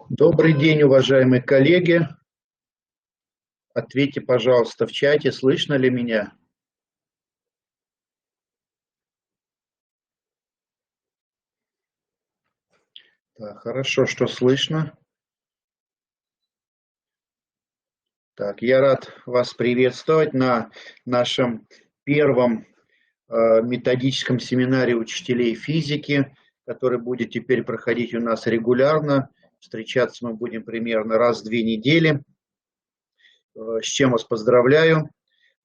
Добрый день, уважаемые коллеги. Ответьте, пожалуйста, в чате, слышно ли меня? Так, хорошо, что слышно. Так, я рад вас приветствовать на нашем первом методическом семинаре учителей физики, который будет теперь проходить у нас регулярно. Встречаться мы будем примерно раз в 2 недели. С чем вас поздравляю.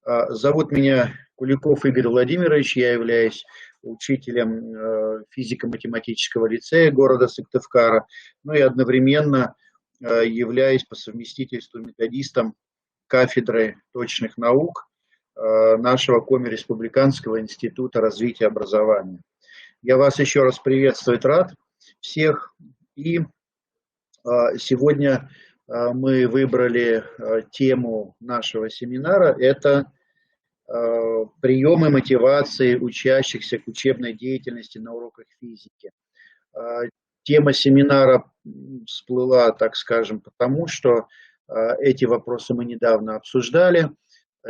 Зовут меня Куликов Игорь Владимирович, я являюсь учителем физико-математического лицея города Сыктывкара, ну и одновременно являюсь по совместительству методистом кафедры точных наук нашего Коми-республиканского института развития образования. Я вас еще раз приветствовать рад всех, и сегодня мы выбрали тему нашего семинара – это приемы мотивации учащихся к учебной деятельности на уроках физики. Тема семинара всплыла, так скажем, потому что эти вопросы мы недавно обсуждали,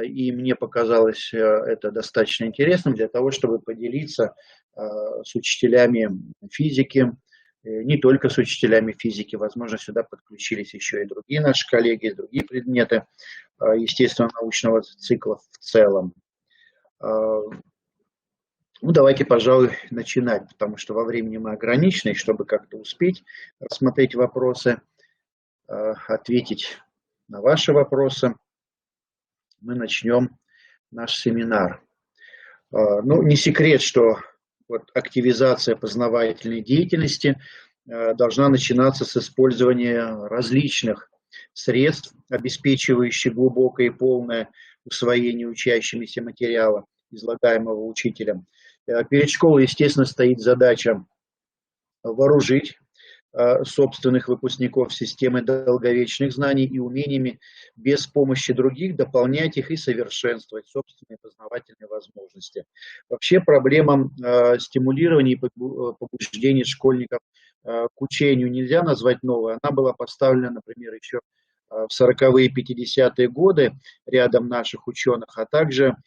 и мне показалось это достаточно интересным для того, чтобы поделиться с учителями физики, не только с учителями физики, возможно, сюда подключились еще и другие наши коллеги, другие предметы естественно-научного цикла в целом. Ну, давайте, пожалуй, начинать, потому что во времени мы ограничены, и чтобы как-то успеть рассмотреть вопросы, ответить на ваши вопросы, мы начнем наш семинар. Ну, не секрет, что вот активизация познавательной деятельности должна начинаться с использования различных средств, обеспечивающих глубокое и полное усвоение учащимися материала, излагаемого учителем. Перед школой, естественно, стоит задача вооружить собственных выпускников системы долговечных знаний и умениями без помощи других дополнять их и совершенствовать собственные познавательные возможности. Вообще проблема стимулирования и побуждения школьников к учению нельзя назвать новой. Она была поставлена, например, еще в 40-е и 50-е годы рядом наших ученых, а также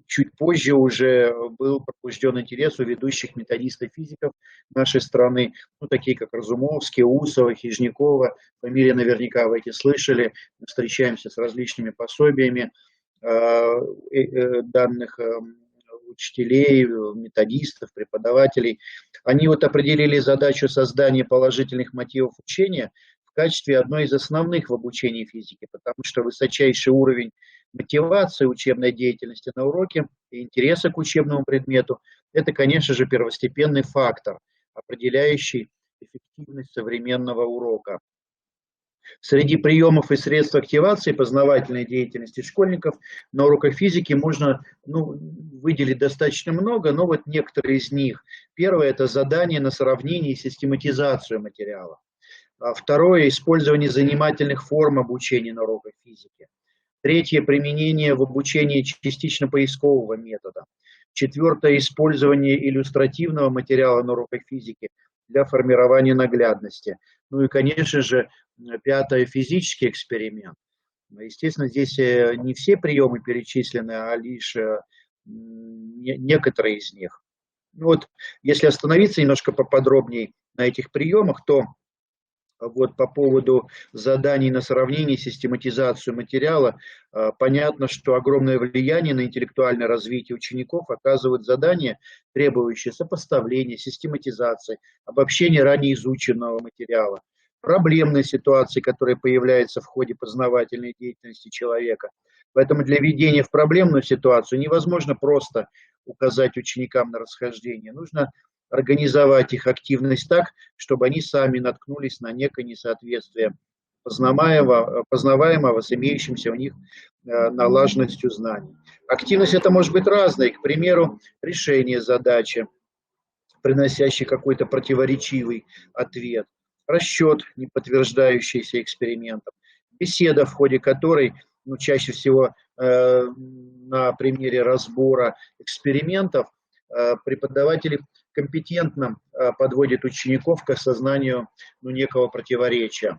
чуть позже уже был пробужден интерес у ведущих методистов-физиков нашей страны, ну, такие как Разумовский, Усова, Хижнякова. Фамилии наверняка вы эти слышали. Мы встречаемся с различными пособиями данных учителей, методистов, преподавателей. Они вот определили задачу создания положительных мотивов учения в качестве одной из основных в обучении физики, потому что высочайший уровень мотивации учебной деятельности на уроке и интереса к учебному предмету – это, конечно же, первостепенный фактор, определяющий эффективность современного урока. Среди приемов и средств активации познавательной деятельности школьников на уроках физики можно выделить достаточно много, но вот некоторые из них. Первое – это задание на сравнение и систематизацию материала. Второе – использование занимательных форм обучения на уроках физики. Третье – применение в обучении частично-поискового метода. Четвертое – использование иллюстративного материала на уроках физики для формирования наглядности. Ну и, конечно же, пятое – физический эксперимент. Естественно, здесь не все приемы перечислены, а лишь некоторые из них. Вот, если остановиться немножко поподробнее на этих приемах, то вот по поводу заданий на сравнение, систематизацию материала, понятно, что огромное влияние на интеллектуальное развитие учеников оказывают задания, требующие сопоставления, систематизации, обобщения ранее изученного материала, проблемные ситуации, которые появляются в ходе познавательной деятельности человека. Поэтому для введения в проблемную ситуацию невозможно просто указать ученикам на расхождение. Нужно организовать их активность так, чтобы они сами наткнулись на некое несоответствие познаваемого с имеющимся у них налаженностью знаний. Активность это может быть разной, к примеру, решение задачи, приносящий какой-то противоречивый ответ, расчет, не подтверждающийся экспериментом, беседа, в ходе которой, чаще всего на примере разбора экспериментов, преподаватель компетентно подводит учеников к осознанию некого противоречия.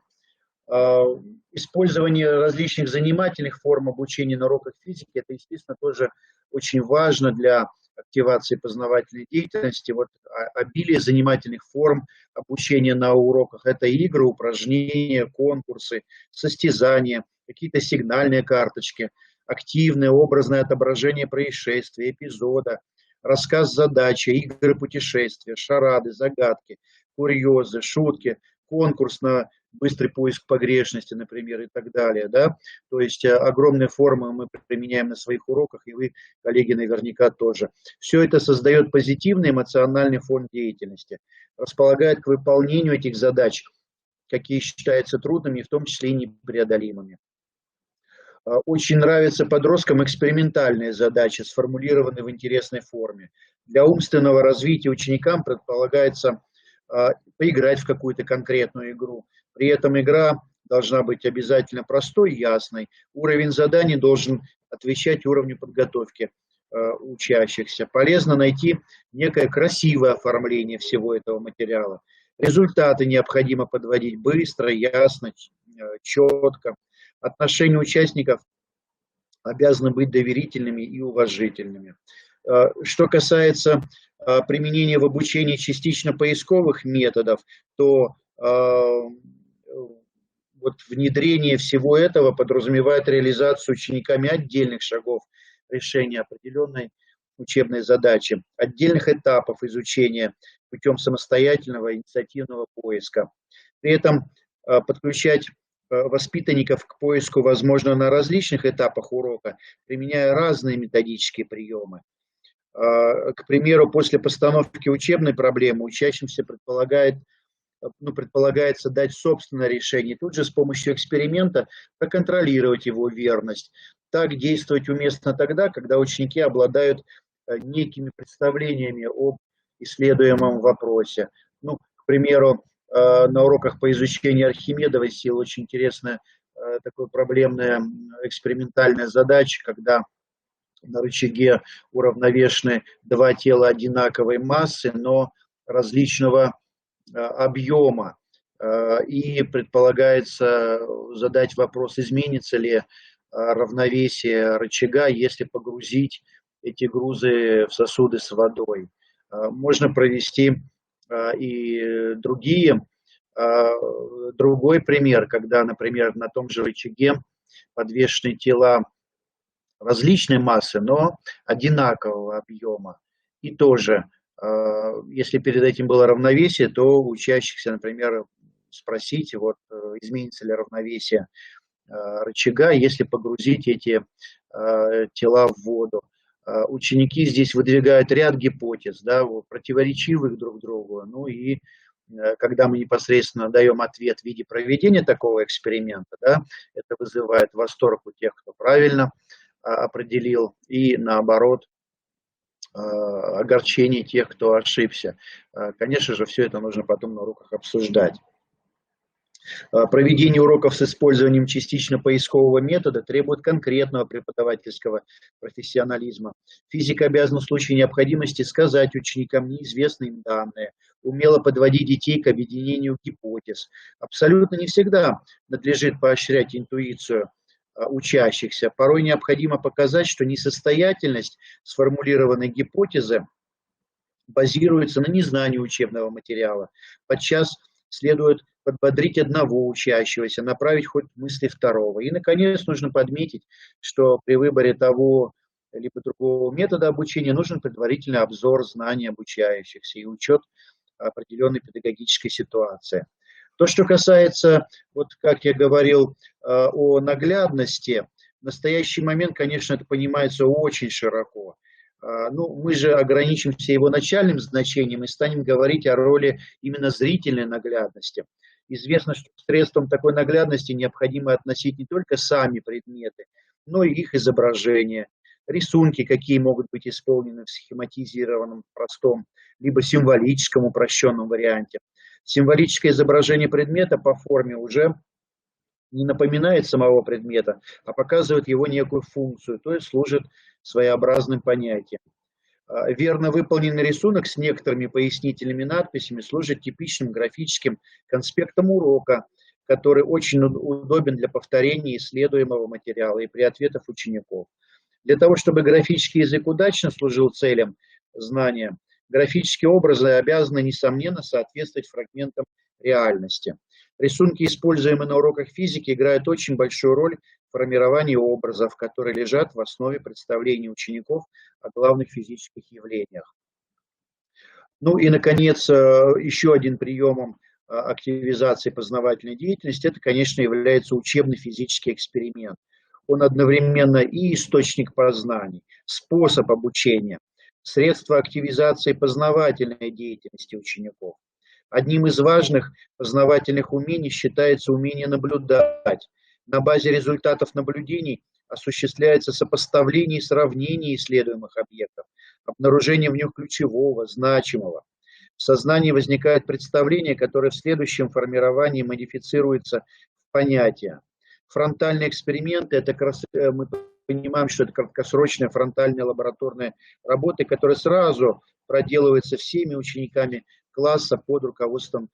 Использование различных занимательных форм обучения на уроках физики, это, естественно, тоже очень важно для активации познавательной деятельности. Вот обилие занимательных форм обучения на уроках – это игры, упражнения, конкурсы, состязания, какие-то сигнальные карточки, активное образное отображение происшествия, эпизода, рассказ задачи, игры путешествия, шарады, загадки, курьезы, шутки, конкурс на быстрый поиск погрешности, например, и так далее. Да? То есть огромные формы мы применяем на своих уроках, и вы, коллеги, наверняка тоже. Все это создает позитивный эмоциональный фон деятельности, располагает к выполнению этих задач, какие считаются трудными, в том числе и непреодолимыми. Очень нравятся подросткам экспериментальные задачи, сформулированные в интересной форме. Для умственного развития ученикам предполагается поиграть в какую-то конкретную игру. При этом игра должна быть обязательно простой, ясной. Уровень заданий должен отвечать уровню подготовки учащихся. Полезно найти некое красивое оформление всего этого материала. Результаты необходимо подводить быстро, ясно, четко. Отношения участников обязаны быть доверительными и уважительными. Что касается применения в обучении частично поисковых методов, то вот внедрение всего этого подразумевает реализацию учениками отдельных шагов решения определенной учебной задачи, отдельных этапов изучения путем самостоятельного инициативного поиска. При этом подключать воспитанников к поиску возможно на различных этапах урока, применяя разные методические приемы. К примеру, после постановки учебной проблемы учащимся предполагается дать собственное решение, тут же с помощью эксперимента проконтролировать его верность. Так действовать уместно тогда, когда ученики обладают некими представлениями об исследуемом вопросе. Ну, к примеру, на уроках по изучению Архимедовой силы очень интересная такая проблемная экспериментальная задача, когда на рычаге уравновешены два тела одинаковой массы, но различного объема. И предполагается задать вопрос, изменится ли равновесие рычага, если погрузить эти грузы в сосуды с водой. Можно провести и другой пример, когда, например, на том же рычаге подвешены тела различной массы, но одинакового объема. И тоже, если перед этим было равновесие, то у учащихся, например, спросить, вот, изменится ли равновесие рычага, если погрузить эти тела в воду. Ученики здесь выдвигают ряд гипотез, да, противоречивых друг другу. Ну и когда мы непосредственно даем ответ в виде проведения такого эксперимента, да, это вызывает восторг у тех, кто правильно определил, и наоборот, огорчение тех, кто ошибся. Конечно же, все это нужно потом на уроках обсуждать. Проведение уроков с использованием частично поискового метода требует конкретного преподавательского профессионализма. Физик обязан в случае необходимости сказать ученикам неизвестные им данные, умело подводить детей к объединению гипотез. Абсолютно не всегда надлежит поощрять интуицию учащихся. Порой необходимо показать, что несостоятельность сформулированной гипотезы базируется на незнании учебного материала. Подчас следует подбодрить одного учащегося, направить хоть мысли второго. И, наконец, нужно подметить, что при выборе того либо другого метода обучения нужен предварительный обзор знаний обучающихся и учет определенной педагогической ситуации. То, что касается, вот как я говорил, о наглядности, в настоящий момент, конечно, это понимается очень широко. Ну, мы же ограничимся его начальным значением и станем говорить о роли именно зрительной наглядности. Известно, что к средствам такой наглядности необходимо относить не только сами предметы, но и их изображения, рисунки, какие могут быть исполнены в схематизированном, простом, либо символическом упрощенном варианте. Символическое изображение предмета по форме уже не напоминает самого предмета, а показывает его некую функцию, то есть служит своеобразным понятием. Верно выполненный рисунок с некоторыми пояснительными надписями служит типичным графическим конспектом урока, который очень удобен для повторения исследуемого материала и при ответах учеников. Для того, чтобы графический язык удачно служил целям знания, графические образы обязаны, несомненно, соответствовать фрагментам реальности. Рисунки, используемые на уроках физики, играют очень большую роль в формировании образов, которые лежат в основе представления учеников о главных физических явлениях. Ну и, наконец, еще один приемом активизации познавательной деятельности, это, конечно, является учебный физический эксперимент. Он одновременно и источник познаний, способ обучения, средство активизации познавательной деятельности учеников. Одним из важных познавательных умений считается умение наблюдать. На базе результатов наблюдений осуществляется сопоставление и сравнение исследуемых объектов, обнаружение в них ключевого, значимого. В сознании возникает представление, которое в следующем формировании модифицируется в понятие. Фронтальные эксперименты, это мы понимаем, что это краткосрочная фронтальная лабораторная работа, которая сразу проделывается всеми учениками класса под руководством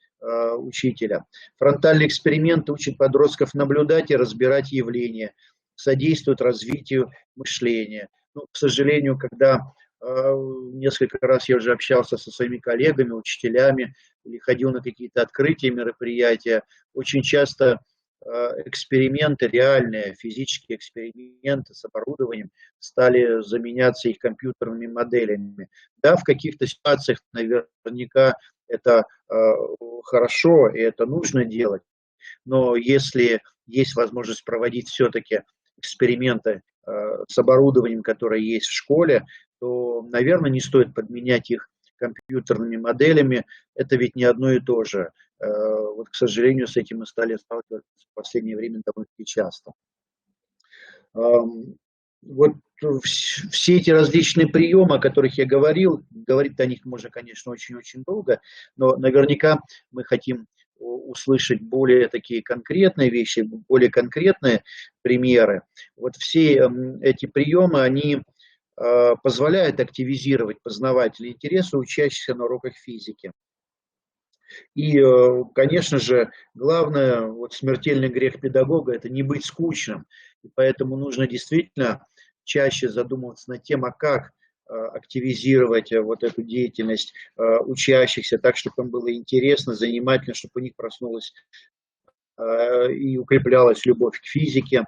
учителя. Фронтальные эксперименты учат подростков наблюдать и разбирать явления, содействуют развитию мышления. Ну, к сожалению, когда несколько раз я уже общался со своими коллегами, учителями, или ходил на какие-то открытия, мероприятия, очень часто эксперименты, реальные физические эксперименты с оборудованием стали заменяться их компьютерными моделями. Да, в каких-то ситуациях наверняка это хорошо и это нужно делать, но если есть возможность проводить все-таки эксперименты с оборудованием, которое есть в школе, то, наверное, не стоит подменять их компьютерными моделями. Это ведь не одно и то же. Вот, к сожалению, с этим мы стали сталкиваться в последнее время довольно-таки часто. Вот все эти различные приемы, о которых я говорил, говорить о них можно, конечно, очень-очень долго, но наверняка мы хотим услышать более такие конкретные вещи, более конкретные примеры. Вот все эти приемы, они позволяют активизировать познавательные интересы учащихся на уроках физики. И, конечно же, главное, вот смертельный грех педагога – это не быть скучным. И поэтому нужно действительно чаще задумываться над тем, а как активизировать вот эту деятельность учащихся так, чтобы им было интересно, занимательно, чтобы у них проснулась и укреплялась любовь к физике.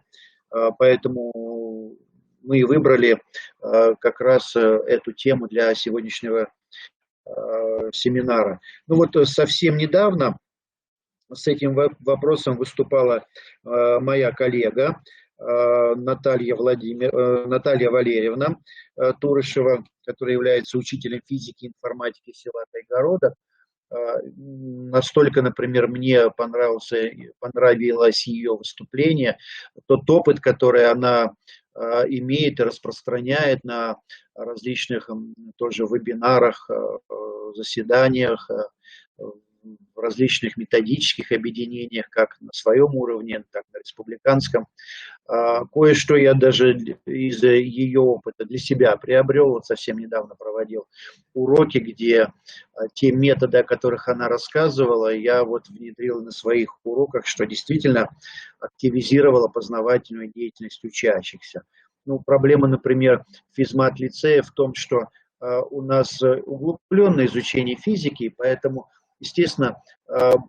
Поэтому мы и выбрали как раз эту тему для сегодняшнего семинара. Ну вот совсем недавно с этим вопросом выступала моя коллега Наталья Валерьевна Турышева, которая является учителем физики и информатики села Тайгорода. Настолько, например, мне понравилось ее выступление, тот опыт, который она имеет и распространяет на различных тоже вебинарах, заседаниях, в различных методических объединениях, как на своем уровне, так и на республиканском. Кое-что я даже из ее опыта для себя приобрел. Вот совсем недавно проводил уроки, где те методы, о которых она рассказывала, я вот внедрил на своих уроках, что действительно активизировало познавательную деятельность учащихся. Ну, проблема, например, физмат-лицея в том, что у нас углубленное изучение физики, поэтому, естественно,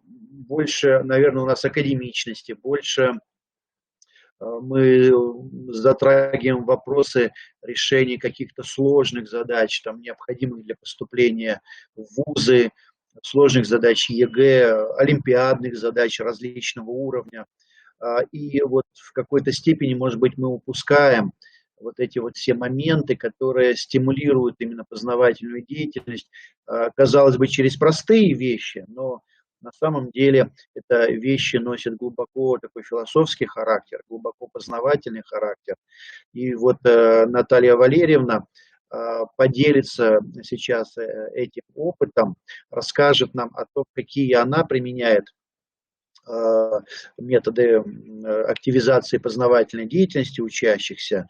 больше, наверное, у нас академичности, больше мы затрагиваем вопросы решения каких-то сложных задач, там, необходимых для поступления в вузы, сложных задач ЕГЭ, олимпиадных задач различного уровня. И вот в какой-то степени, может быть, мы упускаем вот эти вот все моменты, которые стимулируют именно познавательную деятельность, казалось бы, через простые вещи, но на самом деле это вещи носят глубоко такой философский характер, глубоко познавательный характер. И вот Наталья Валерьевна поделится сейчас этим опытом, расскажет нам о том, какие она применяет методы активизации познавательной деятельности учащихся.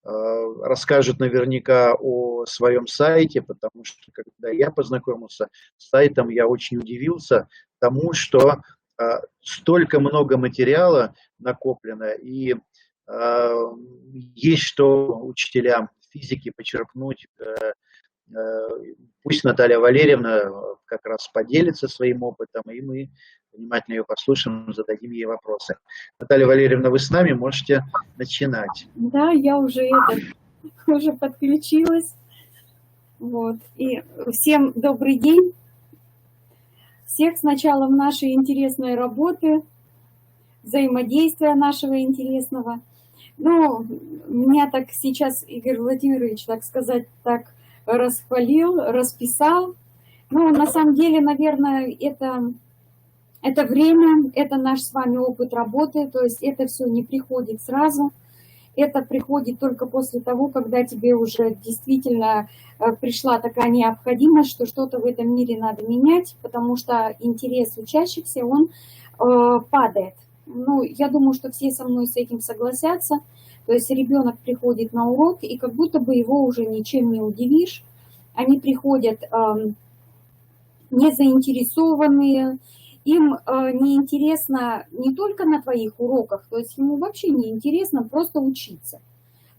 расскажет наверняка о своем сайте, потому что когда я познакомился с сайтом, я очень удивился тому, что столько много материала накоплено, и есть что учителям физики почерпнуть. Пусть Наталья Валерьевна как раз поделится своим опытом, и мы внимательно ее послушаем, зададим ей вопросы. Наталья Валерьевна, вы с нами, можете начинать. Да, я уже подключилась. Вот. И всем добрый день. Всех с началом нашей интересной работы, взаимодействия нашего интересного. Ну, меня так сейчас Игорь Владимирович, так сказать, так расхвалил, расписал. Ну, на самом деле, наверное, это время, это наш с вами опыт работы, то есть это все не приходит сразу. Это приходит только после того, когда тебе уже действительно пришла такая необходимость, что что-то в этом мире надо менять, потому что интерес учащихся, он падает. Ну, я думаю, что все со мной с этим согласятся. То есть ребенок приходит на урок, и как будто бы его уже ничем не удивишь. Они приходят незаинтересованные, им неинтересно не только на твоих уроках, то есть ему вообще не интересно просто учиться.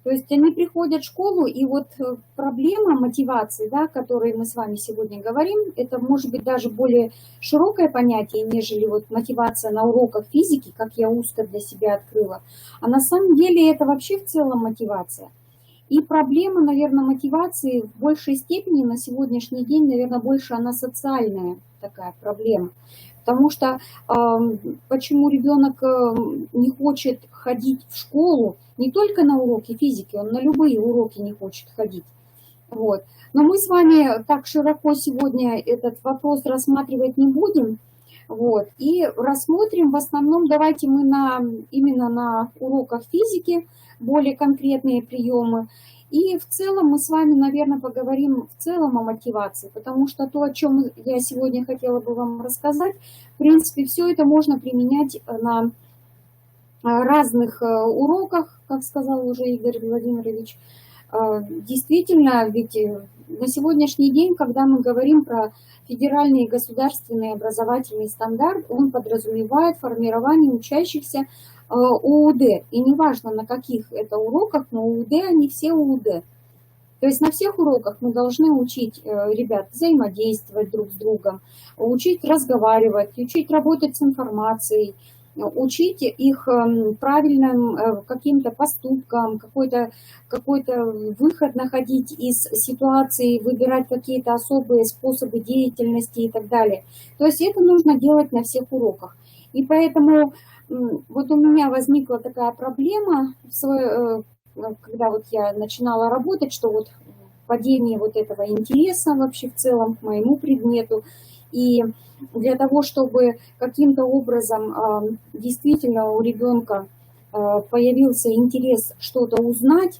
То есть они приходят в школу, и вот проблема мотивации, да, о которой мы с вами сегодня говорим, это может быть даже более широкое понятие, нежели вот мотивация на уроках физики, как я узко для себя открыла. А на самом деле это вообще в целом мотивация. И проблема, наверное, мотивации в большей степени на сегодняшний день, наверное, больше она социальная такая проблема. Потому что почему ребенок не хочет ходить в школу, не только на уроки физики, он на любые уроки не хочет ходить. Вот. Но мы с вами так широко сегодня этот вопрос рассматривать не будем. Вот. И рассмотрим в основном, давайте мы именно на уроках физики более конкретные приемы. И в целом мы с вами, наверное, поговорим в целом о мотивации, потому что то, о чем я сегодня хотела бы вам рассказать, в принципе, все это можно применять на разных уроках, как сказал уже Игорь Владимирович. Действительно, ведь на сегодняшний день, когда мы говорим про федеральный и государственный образовательный стандарт, он подразумевает формирование учащихся ОУД. И неважно, на каких это уроках, но ОУД, они все ОУД. То есть на всех уроках мы должны учить ребят взаимодействовать друг с другом, учить разговаривать, учить работать с информацией, учить их правильным каким-то поступкам, какой-то выход находить из ситуации, выбирать какие-то особые способы деятельности и так далее. То есть это нужно делать на всех уроках. И поэтому вот у меня возникла такая проблема, когда вот я начинала работать, что вот падение вот этого интереса вообще в целом к моему предмету. И для того, чтобы каким-то образом действительно у ребенка появился интерес что-то узнать,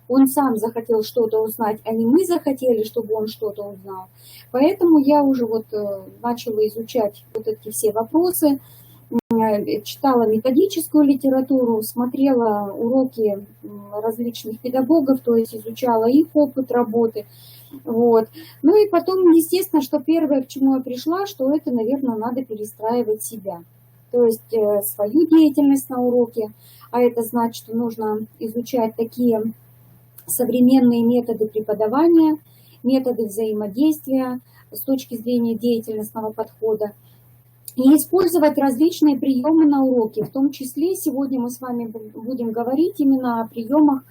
он сам захотел что-то узнать, а не мы захотели, чтобы он что-то узнал. Поэтому я уже вот начала изучать вот эти все вопросы, читала методическую литературу, смотрела уроки различных педагогов, то есть изучала их опыт работы. Вот. Ну и потом, естественно, что первое, к чему я пришла, что это, наверное, надо перестраивать себя. То есть свою деятельность на уроке, а это значит, что нужно изучать такие современные методы преподавания, методы взаимодействия с точки зрения деятельностного подхода. И использовать различные приемы на уроке, в том числе сегодня мы с вами будем говорить именно о приемах,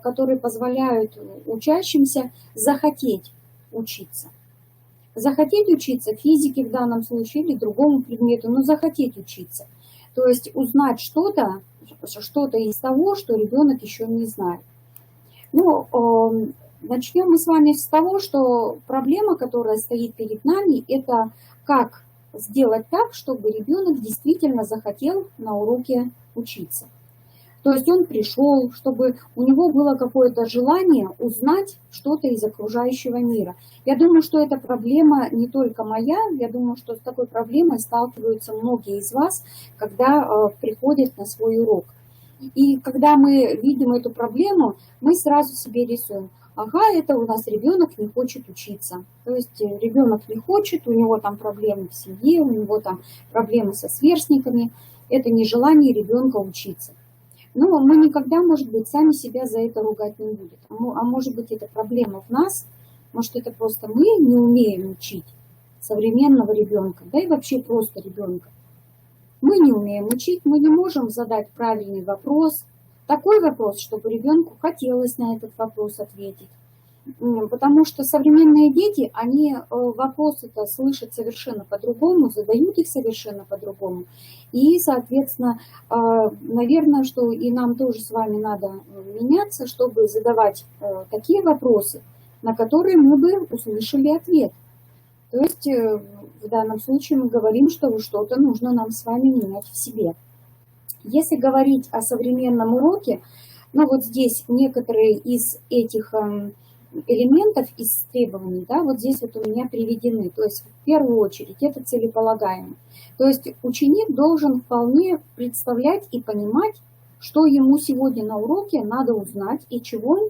которые позволяют учащимся захотеть учиться. Захотеть учиться физике в данном случае или другому предмету, но захотеть учиться. То есть узнать что-то из того, что ребенок еще не знает. Ну, начнем мы с вами с того, что проблема, которая стоит перед нами, это как сделать так, чтобы ребенок действительно захотел на уроке учиться. То есть он пришел, чтобы у него было какое-то желание узнать что-то из окружающего мира. Я думаю, что эта проблема не только моя, я думаю, что с такой проблемой сталкиваются многие из вас, когда приходят на свой урок. И когда мы видим эту проблему, мы сразу себе рисуем. Ага, это у нас ребенок не хочет учиться. То есть ребенок не хочет, у него там проблемы в семье, у него там проблемы со сверстниками. Это нежелание ребенка учиться. Но мы никогда, может быть, сами себя за это ругать не будем. А может быть, это проблема в нас, может, это просто мы не умеем учить современного ребенка, да и вообще просто ребенка. Мы не умеем учить, мы не можем задать правильный вопрос, такой вопрос, чтобы ребенку хотелось на этот вопрос ответить. Потому что современные дети, они вопросы-то слышат совершенно по-другому, задают их совершенно по-другому. И, соответственно, наверное, что и нам тоже с вами надо меняться, чтобы задавать такие вопросы, на которые мы бы услышали ответ. То есть в данном случае мы говорим, что что-то нужно нам с вами менять в себе. Если говорить о современном уроке, ну вот здесь некоторые из этих элементов, из требований, да, вот здесь вот у меня приведены. То есть в первую очередь это целеполагаемо. То есть ученик должен вполне представлять и понимать, что ему сегодня на уроке надо узнать и чего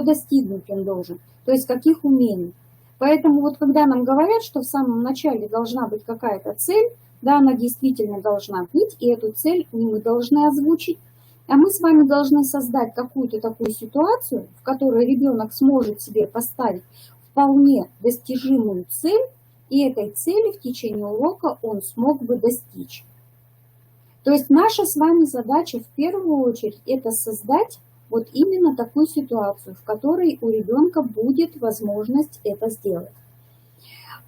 достигнуть он должен. То есть каких умений. Поэтому вот когда нам говорят, что в самом начале должна быть какая-то цель, да, она действительно должна быть, и эту цель мы должны озвучить, а мы с вами должны создать какую-то такую ситуацию, в которой ребенок сможет себе поставить вполне достижимую цель, и этой цели в течение урока он смог бы достичь. То есть наша с вами задача в первую очередь это создать вот именно такую ситуацию, в которой у ребенка будет возможность это сделать.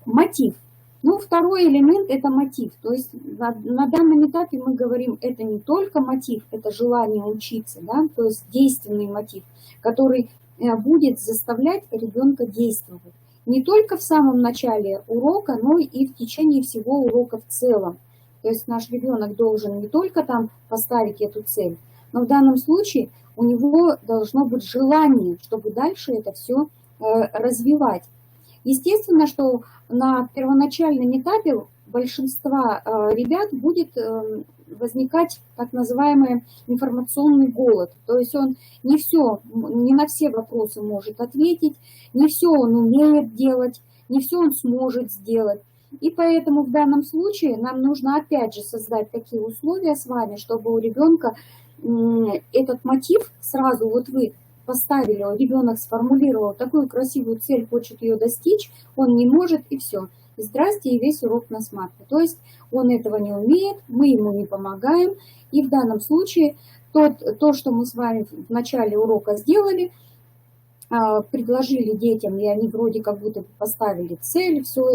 Мотив. Ну, второй элемент – это мотив. То есть на данном этапе мы говорим, это не только мотив, это желание учиться, да, то есть действенный мотив, который будет заставлять ребенка действовать. Не только в самом начале урока, но и в течение всего урока в целом. То есть наш ребенок должен не только там поставить эту цель, но в данном случае у него должно быть желание, чтобы дальше это все развивать. Естественно, что на первоначальном этапе большинства ребят будет возникать так называемый информационный голод. То есть он не на все вопросы может ответить, не все он умеет делать, не все он сможет сделать. И поэтому в данном случае нам нужно опять же создать такие условия с вами, чтобы у ребенка этот мотив сразу вот вы поставили, ребенок сформулировал такую красивую цель, хочет ее достичь, он не может и все. И здрасте, и весь урок на смарке. То есть он этого не умеет, мы ему не помогаем. И в данном случае то, что мы с вами в начале урока сделали, предложили детям, и они вроде как будто поставили цель, все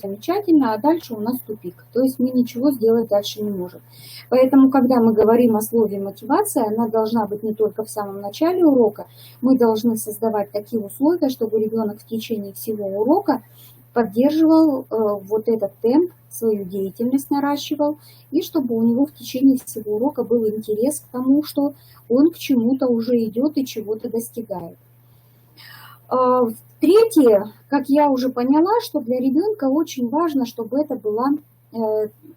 замечательно, а дальше у нас тупик. То есть мы ничего сделать дальше не можем. Поэтому, когда мы говорим о слове мотивация, она должна быть не только в самом начале урока, мы должны создавать такие условия, чтобы ребенок в течение всего урока поддерживал вот этот темп, свою деятельность наращивал, и чтобы у него в течение всего урока был интерес к тому, что он к чему-то уже идет и чего-то достигает. Третье, как я уже поняла, что для ребенка очень важно, чтобы это была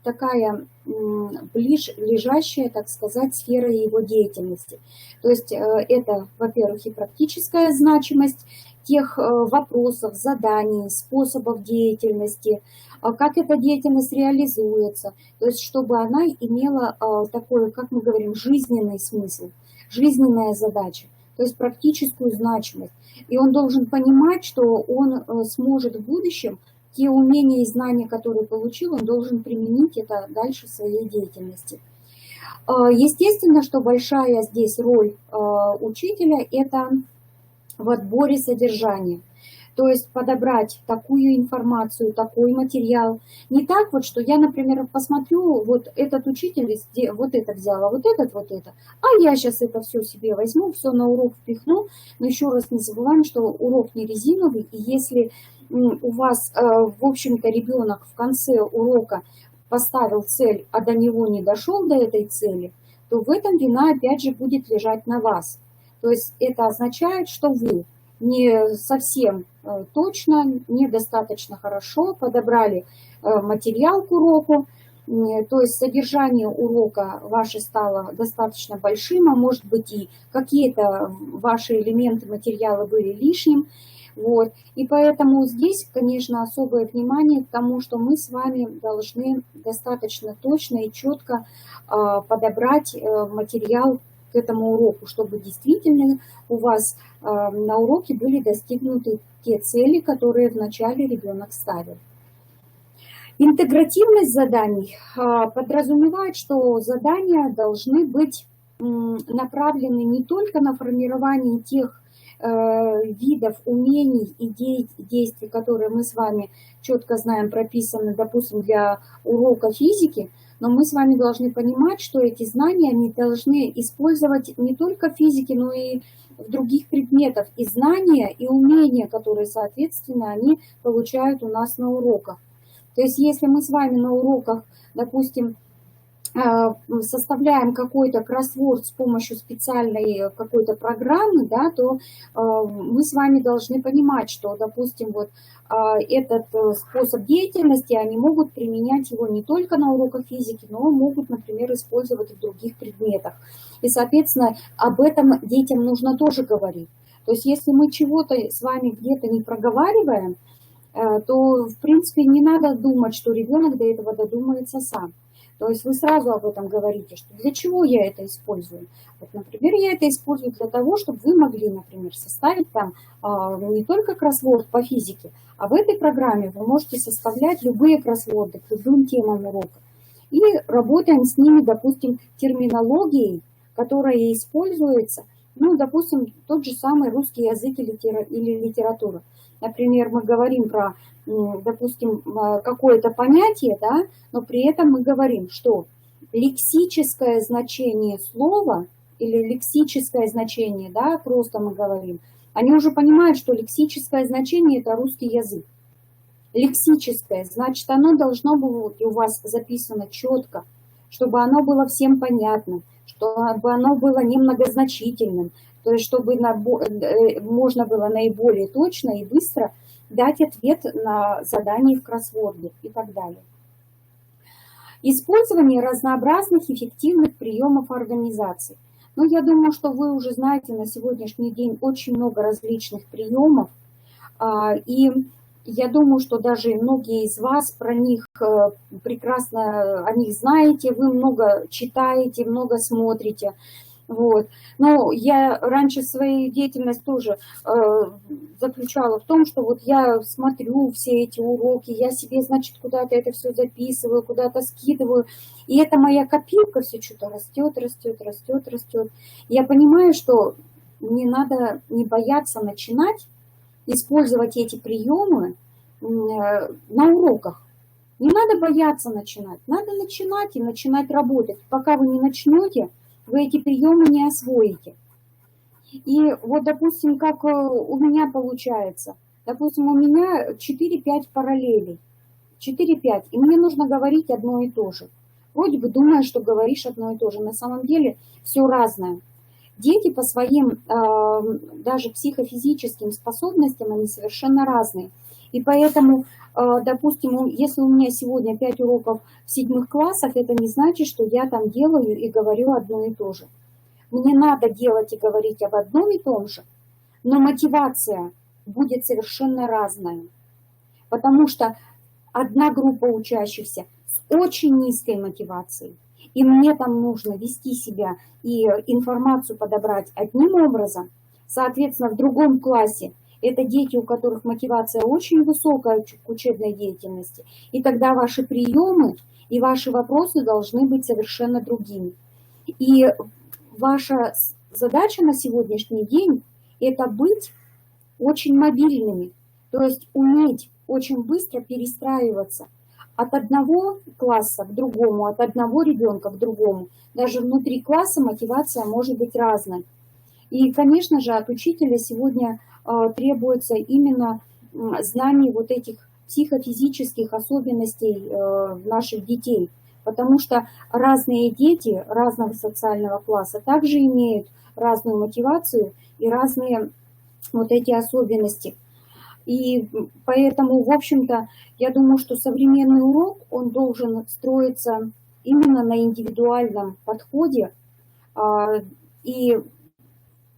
такая ближайшая, так сказать, сфера его деятельности. То есть это, во-первых, и практическая значимость тех вопросов, заданий, способов деятельности, как эта деятельность реализуется. То есть чтобы она имела такой, как мы говорим, жизненный смысл, жизненная задача. То есть практическую значимость. И он должен понимать, что он сможет в будущем те умения и знания, которые получил, он должен применить это дальше в своей деятельности. Естественно, что большая здесь роль учителя – это в отборе содержания. То есть подобрать такую информацию, такой материал. Не так вот, что я, например, посмотрю, вот этот учитель вот это взял, а вот это. А я сейчас это все себе возьму, все на урок впихну. Но еще раз не забываем, что урок не резиновый. И если у вас, в общем-то, ребенок в конце урока поставил цель, а до него не дошел до этой цели, то в этом вина опять же будет лежать на вас. То есть это означает, что вы не совсем точно, недостаточно хорошо подобрали материал к уроку, то есть содержание урока ваше стало достаточно большим, а может быть и какие-то ваши элементы материала были лишним. Вот. И поэтому здесь, конечно, особое внимание к тому, что мы с вами должны достаточно точно и четко подобрать материал к этому уроку, чтобы действительно у вас на уроке были достигнуты те цели, которые вначале ребенок ставил. Интегративность заданий подразумевает, что задания должны быть направлены не только на формирование тех видов умений и действий, которые мы с вами четко знаем, прописаны, допустим, для урока физики, но мы с вами должны понимать, что эти знания они должны использовать не только в физике, но и в других предметах. И знания, и умения, которые, соответственно, они получают у нас на уроках. То есть если мы с вами на уроках, допустим, составляем какой-то кроссворд с помощью специальной какой-то программы, да, то мы с вами должны понимать, что, допустим, вот этот способ деятельности, они могут применять его не только на уроках физики, но могут, например, использовать и в других предметах. И, соответственно, об этом детям нужно тоже говорить. То есть если мы чего-то с вами где-то не проговариваем, то, в принципе, не надо думать, что ребенок до этого додумается сам. То есть вы сразу об этом говорите, что для чего я это использую. Вот, например, я это использую для того, чтобы вы могли, например, составить там не только кроссворд по физике, а в этой программе вы можете составлять любые кроссворды к любым темам урока. И работаем с ними, допустим, терминологией, которая используется, ну, допустим, тот же самый русский язык или литература. Например, мы говорим про, допустим, какое-то понятие, да, но при этом мы говорим, что лексическое значение слова или лексическое значение, да, просто мы говорим, они уже понимают, что лексическое значение – это русский язык. Лексическое, значит, оно должно быть у вас записано четко, чтобы оно было всем понятным, чтобы оно было немногозначительным, то есть чтобы можно было наиболее точно и быстро дать ответ на задание в кроссворде и так далее. Использование разнообразных эффективных приемов организации. Ну, я думаю, что вы уже знаете на сегодняшний день очень много различных приемов, и я думаю, что даже многие из вас про них прекрасно о них знаете, вы много читаете, много смотрите. Вот. Но я раньше свою деятельность тоже заключала в том, что вот я смотрю все эти уроки, я себе, значит, куда-то это все записываю, куда-то скидываю, и эта моя копилка все что-то растет, растет, растет, растет. Я понимаю, что не надо не бояться начинать использовать эти приемы на уроках. Не надо бояться начинать, надо начинать и начинать работать. Пока вы не начнете, вы эти приемы не освоите. И вот, допустим, как у меня получается. Допустим, у меня 4-5 параллелей. 4-5. И мне нужно говорить одно и то же. Вроде бы думаешь, что говоришь одно и то же. На самом деле все разное. Дети по своим даже психофизическим способностям, они совершенно разные. И поэтому, допустим, если у меня сегодня 5 уроков в 7 классах, это не значит, что я там делаю и говорю одно и то же. Мне надо делать и говорить об одном и том же, но мотивация будет совершенно разная. Потому что одна группа учащихся с очень низкой мотивацией, и мне там нужно вести себя и информацию подобрать одним образом, соответственно, в другом классе это дети, у которых мотивация очень высокая к учебной деятельности, и тогда ваши приемы и ваши вопросы должны быть совершенно другими. И ваша задача на сегодняшний день – это быть очень мобильными, то есть уметь очень быстро перестраиваться от одного класса к другому, от одного ребенка к другому. Даже внутри класса мотивация может быть разной. И, конечно же, от учителя сегодня требуется именно знание вот этих психофизических особенностей наших детей. Потому что разные дети разного социального класса также имеют разную мотивацию и разные вот эти особенности. И поэтому, в общем-то, я думаю, что современный урок, он должен строиться именно на индивидуальном подходе. И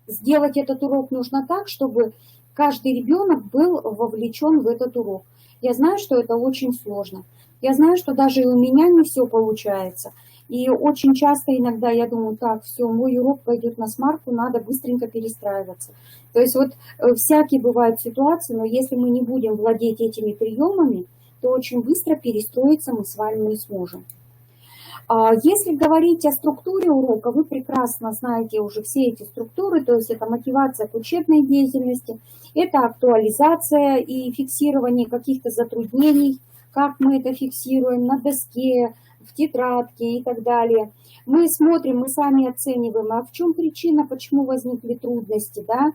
сделать этот урок нужно так, чтобы каждый ребенок был вовлечен в этот урок. Я знаю, что это очень сложно. Я знаю, что даже и у меня не все получается. И очень часто иногда я думаю, так, все, мой урок пойдет на смарку, надо быстренько перестраиваться. То есть вот всякие бывают ситуации, но если мы не будем владеть этими приемами, то очень быстро перестроиться мы с вами не сможем. Если говорить о структуре урока, вы прекрасно знаете уже все эти структуры, то есть это мотивация к учебной деятельности, это актуализация и фиксирование каких-то затруднений, как мы это фиксируем на доске, в тетрадке и так далее. Мы смотрим, мы сами оцениваем, а в чем причина, почему возникли трудности, да?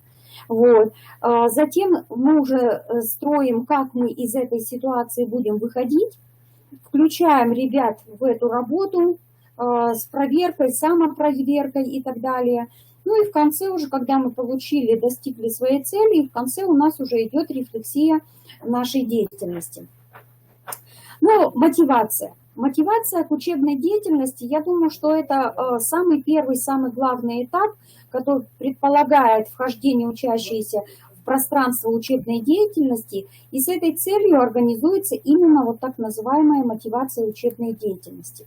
Вот. Затем мы уже строим, как мы из этой ситуации будем выходить, включаем ребят в эту работу с проверкой, самопроверкой и так далее. Ну и в конце уже, когда мы получили, достигли своей цели, в конце у нас уже идет рефлексия нашей деятельности. Ну, мотивация. Мотивация к учебной деятельности, я думаю, что это самый первый, самый главный этап, который предполагает вхождение учащихся в пространство учебной деятельности, и с этой целью организуется именно вот так называемая мотивация учебной деятельности.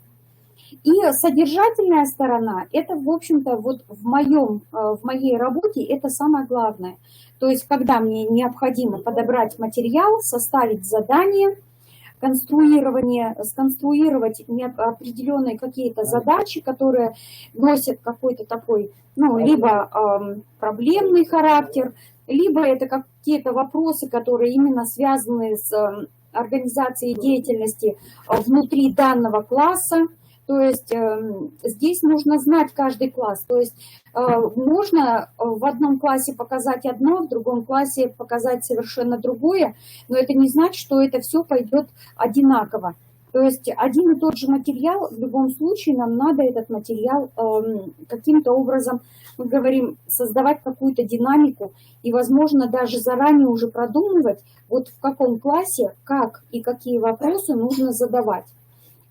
И содержательная сторона, это, в общем-то, вот в моей работе это самое главное. То есть, когда мне необходимо подобрать материал, составить задание, сконструировать определенные какие-то задачи, которые носят какой-то такой, ну, либо проблемный характер, либо это какие-то вопросы, которые именно связаны с организацией деятельности внутри данного класса. То есть здесь нужно знать каждый класс. То есть можно в одном классе показать одно, в другом классе показать совершенно другое, но это не значит, что это все пойдет одинаково. То есть один и тот же материал, в любом случае нам надо этот материал каким-то образом, мы говорим, создавать какую-то динамику и, возможно, даже заранее уже продумывать, вот в каком классе, как и какие вопросы нужно задавать.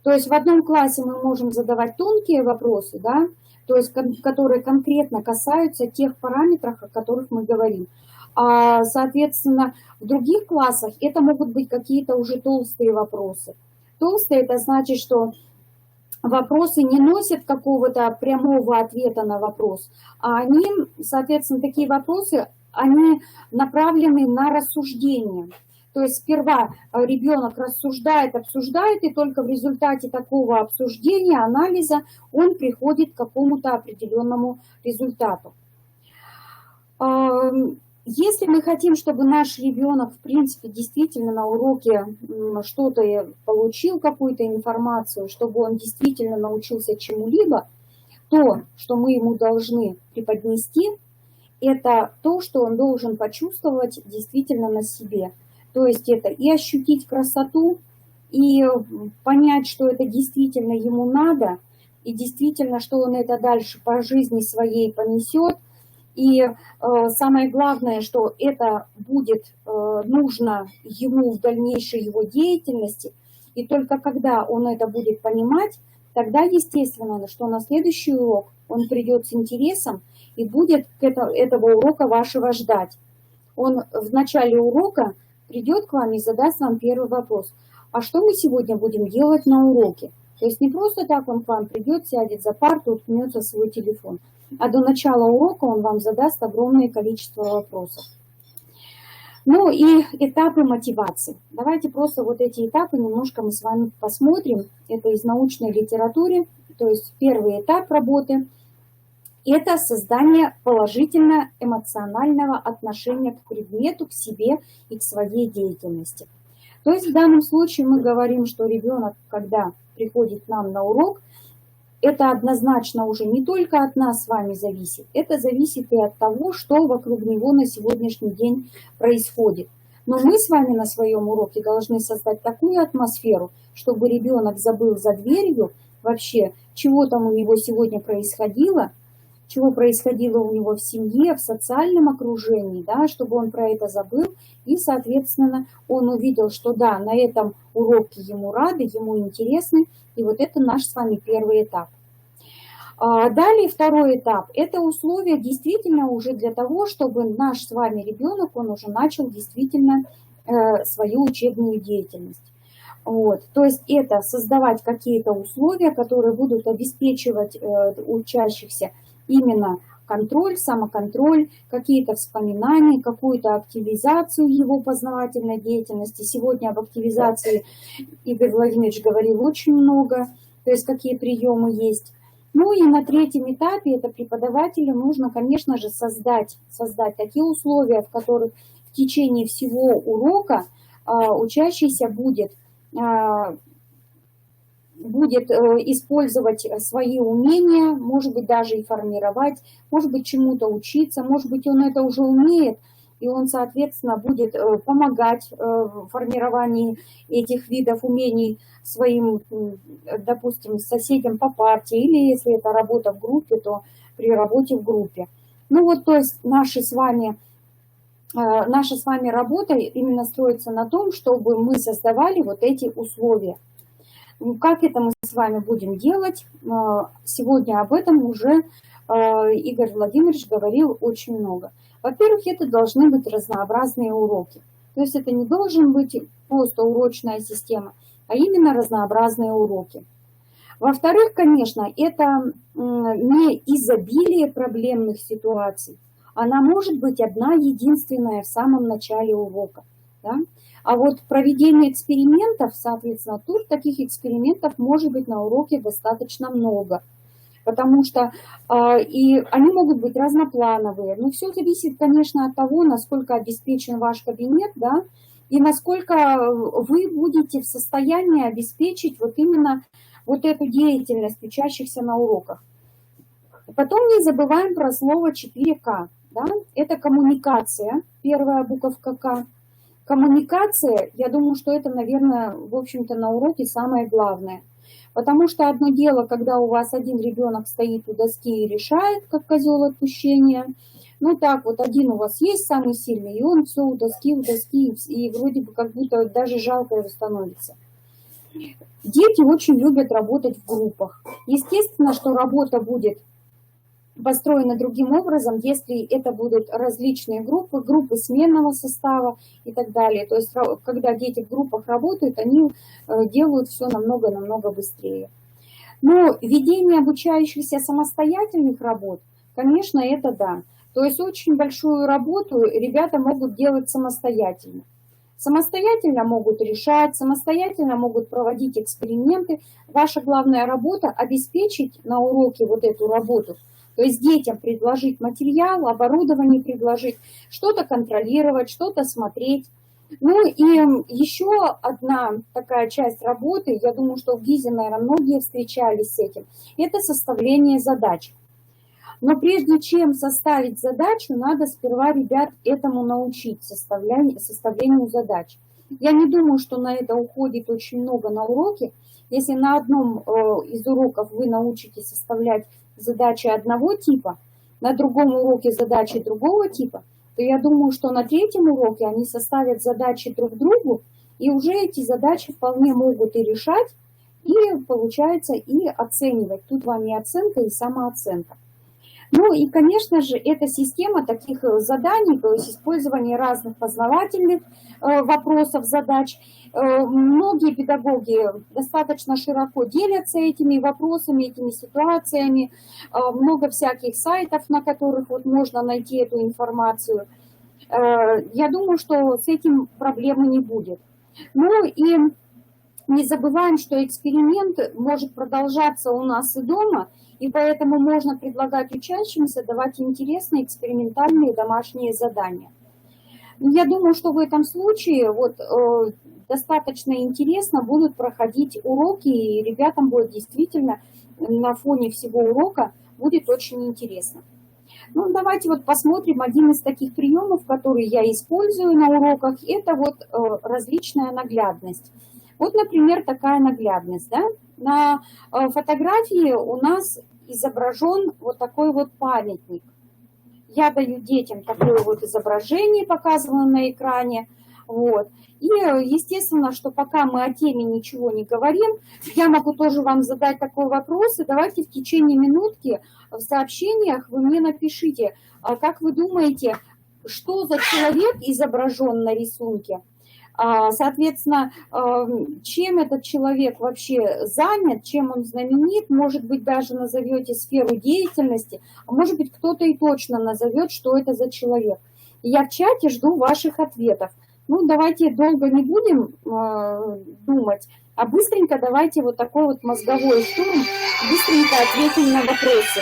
То есть в одном классе мы можем задавать тонкие вопросы, да, то есть которые конкретно касаются тех параметров, о которых мы говорим. А, соответственно, в других классах это могут быть какие-то уже толстые вопросы. Толстые – это значит, что вопросы не носят какого-то прямого ответа на вопрос, а они, соответственно, такие вопросы, они направлены на рассуждение. То есть сперва ребенок рассуждает, обсуждает, и только в результате такого обсуждения, анализа он приходит к какому-то определенному результату. Если мы хотим, чтобы наш ребенок, в принципе, действительно на уроке что-то получил, какую-то информацию, чтобы он действительно научился чему-либо, то, что мы ему должны преподнести, это то, что он должен почувствовать действительно на себе. То есть это и ощутить красоту, и понять, что это действительно ему надо, и действительно, что он это дальше по жизни своей понесет. И самое главное, что это будет нужно ему в дальнейшей его деятельности. И только когда он это будет понимать, тогда, естественно, что на следующий урок он придет с интересом и будет этого урока вашего ждать. Он в начале урока придет к вам и задаст вам первый вопрос. А что мы сегодня будем делать на уроке? То есть не просто так он к вам придет, сядет за парту, уткнется в свой телефон, а до начала урока он вам задаст огромное количество вопросов. Ну и этапы мотивации. Давайте просто вот эти этапы немножко мы с вами посмотрим. Это из научной литературы. То есть первый этап работы – это создание положительно-эмоционального отношения к предмету, к себе и к своей деятельности. То есть в данном случае мы говорим, что ребенок, когда приходит к нам на урок, это однозначно уже не только от нас с вами зависит, это зависит и от того, что вокруг него на сегодняшний день происходит. Но мы с вами на своем уроке должны создать такую атмосферу, чтобы ребенок забыл за дверью вообще, чего там у него сегодня происходило, чего происходило у него в семье, в социальном окружении, да, чтобы он про это забыл. И, соответственно, он увидел, что да, на этом уроке ему рады, ему интересны. И вот это наш с вами первый этап. Далее второй этап. Это условия действительно уже для того, чтобы наш с вами ребенок, он уже начал действительно свою учебную деятельность. Вот. То есть это создавать какие-то условия, которые будут обеспечивать учащихся именно контроль, самоконтроль, какие-то вспоминания, какую-то активизацию его познавательной деятельности. Сегодня об активизации Игорь Владимирович говорил очень много, то есть какие приемы есть. Ну и на третьем этапе это преподавателю нужно, конечно же, создать такие условия, в которых в течение всего урока учащийся будет использовать свои умения, может быть, даже и формировать, может быть, чему-то учиться, может быть, он это уже умеет, и он, соответственно, будет помогать в формировании этих видов умений своим, допустим, соседям по партии, или если это работа в группе, то при работе в группе. Ну вот, то есть наша с вами работа именно строится на том, чтобы мы создавали вот эти условия. Как это мы с вами будем делать? Сегодня об этом уже Игорь Владимирович говорил очень много. Во-первых, это должны быть разнообразные уроки. То есть это не должен быть просто урочная система, а именно разнообразные уроки. Во-вторых, конечно, это не изобилие проблемных ситуаций. Она может быть одна единственная в самом начале урока. Да? А вот проведение экспериментов, соответственно, тут таких экспериментов может быть на уроке достаточно много. Потому что и они могут быть разноплановые. Но все зависит, конечно, от того, насколько обеспечен ваш кабинет, да, и насколько вы будете в состоянии обеспечить вот именно вот эту деятельность учащихся на уроках. Потом не забываем про слово 4К. Да? Это коммуникация, первая буковка К. Коммуникация, я думаю, что это, наверное, в общем-то на уроке самое главное. Потому что одно дело, когда у вас один ребенок стоит у доски и решает, как козел отпущения. Ну так вот, один у вас есть самый сильный, и он все у доски, и вроде бы как будто даже жалко его становится. Дети очень любят работать в группах. Естественно, что работа будет построена другим образом, если это будут различные группы сменного состава и так далее. То есть, когда дети в группах работают, они делают все намного-намного быстрее. Но ведение обучающихся самостоятельных работ, конечно, это да. То есть, очень большую работу ребята могут делать самостоятельно. Самостоятельно могут решать, самостоятельно могут проводить эксперименты. Ваша главная работа – обеспечить на уроке вот эту работу. То есть детям предложить материал, оборудование предложить, что-то контролировать, что-то смотреть. Ну и еще одна такая часть работы, я думаю, что в ГИЗе, наверное, многие встречались с этим, это составление задач. Но прежде чем составить задачу, надо сперва ребят этому научить, составлению задач. Я не думаю, что на это уходит очень много на уроке. Если на одном из уроков вы научитесь составлять задачи одного типа, на другом уроке задачи другого типа, то я думаю, что на третьем уроке они составят задачи друг другу, и уже эти задачи вполне могут и решать, и, получается, и оценивать. Тут вам и оценка, и самооценка. Ну и, конечно же, эта система таких заданий, то есть использование разных познавательных вопросов, задач. Многие педагоги достаточно широко делятся этими вопросами, этими ситуациями. Много всяких сайтов, на которых вот можно найти эту информацию. Я думаю, что с этим проблемы не будет. Ну и не забываем, что эксперимент может продолжаться у нас и дома, и поэтому можно предлагать учащимся давать интересные экспериментальные домашние задания. Я думаю, что в этом случае достаточно интересно будут проходить уроки, и ребятам будет действительно на фоне всего урока будет очень интересно. Ну, давайте посмотрим один из таких приемов, которые я использую на уроках, это различная наглядность. Вот, например, такая наглядность. Да? На фотографии у нас изображен вот такой вот памятник. Я даю детям такое вот изображение, показываю на экране. Вот. И естественно, что пока мы о теме ничего не говорим, я могу тоже вам задать такой вопрос. И давайте в течение минутки в сообщениях вы мне напишите, как вы думаете, что за человек изображен на рисунке? Соответственно, чем этот человек вообще занят, чем он знаменит, может быть, даже назовете сферу деятельности, а может быть, кто-то и точно назовет, что это за человек. Я в чате жду ваших ответов. Ну, давайте долго не будем думать, а быстренько давайте вот такой вот мозговой штурм, быстренько ответим на вопросы.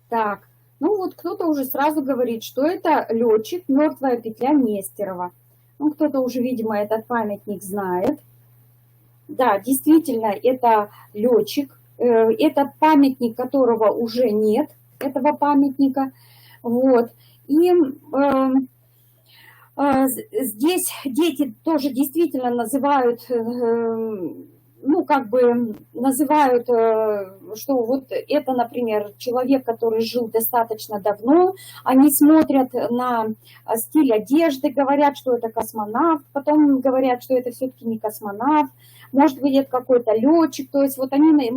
Так. Ну вот кто-то уже сразу говорит, что это летчик, мертвая петля Нестерова. Ну, кто-то уже, видимо, этот памятник знает. Да, действительно, это летчик. Это памятник, которого уже нет, этого памятника. Вот. И здесь дети тоже действительно называют... Ну, как бы называют, что вот это, например, человек, который жил достаточно давно, они смотрят на стиль одежды, говорят, что это космонавт, потом говорят, что это все-таки не космонавт, может быть, это какой-то летчик, то есть вот они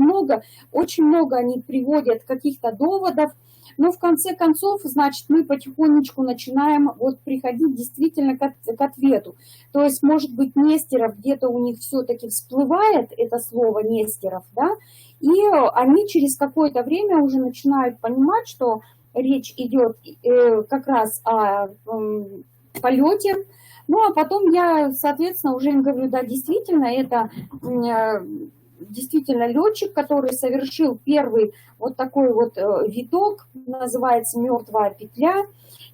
очень много они приводят каких-то доводов, но в конце концов, значит, мы потихонечку начинаем вот приходить действительно к ответу. То есть, может быть, Нестеров где-то у них все-таки всплывает это слово Нестеров, да, и они через какое-то время уже начинают понимать, что речь идет как раз о полете. Ну, а потом я, соответственно, уже им говорю, да, действительно, это... действительно летчик, который совершил первый вот такой вот виток, называется «Мертвая петля».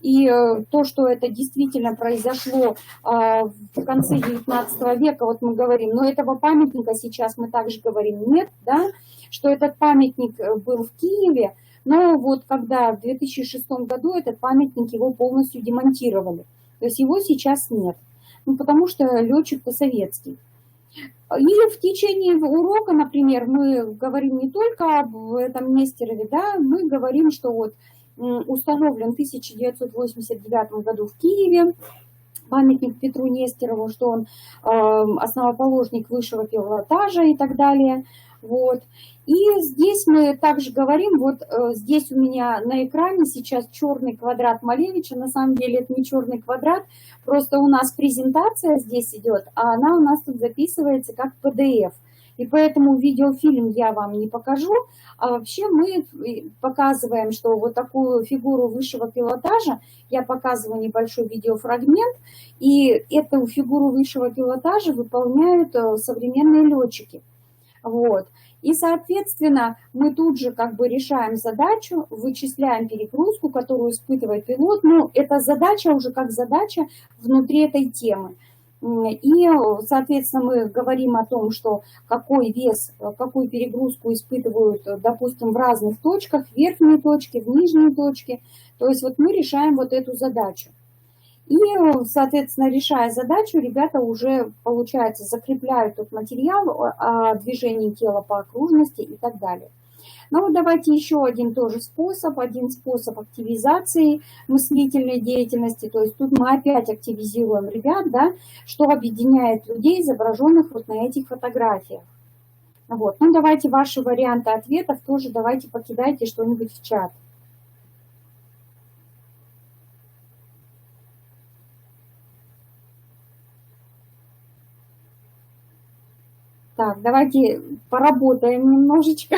И то, что это действительно произошло в конце 19 века, вот мы говорим, но этого памятника сейчас мы также говорим нет, да, что этот памятник был в Киеве, но вот когда в 2006 году этот памятник, его полностью демонтировали. То есть его сейчас нет, ну, потому что летчик-то советский. И в течение урока, например, мы говорим не только об этом Нестерове, да, мы говорим, что вот установлен в 1989 году в Киеве памятник Петру Нестерову, что он основоположник высшего пилотажа и так далее. Вот. И здесь мы также говорим, вот здесь у меня на экране сейчас черный квадрат Малевича, на самом деле это не черный квадрат, просто у нас презентация здесь идет, а она у нас тут записывается как PDF. И поэтому видеофильм я вам не покажу, а вообще мы показываем, что вот такую фигуру высшего пилотажа, я показываю небольшой видеофрагмент, и эту фигуру высшего пилотажа выполняют современные летчики. Вот. И, соответственно, мы тут же как бы решаем задачу, вычисляем перегрузку, которую испытывает пилот. Ну, эта задача уже как задача внутри этой темы. И, соответственно, мы говорим о том, что какой вес, какую перегрузку испытывают, допустим, в разных точках, в верхней точке, в нижней точке. То есть вот мы решаем вот эту задачу. И, соответственно, решая задачу, ребята уже, получается, закрепляют тот материал о движении тела по окружности и так далее. Ну, давайте еще один тоже способ, активизации мыслительной деятельности. То есть тут мы опять активизируем ребят, да, что объединяет людей, изображенных вот на этих фотографиях. Вот. Ну, давайте ваши варианты ответов тоже давайте покидайте что-нибудь в чат. Так, давайте поработаем немножечко.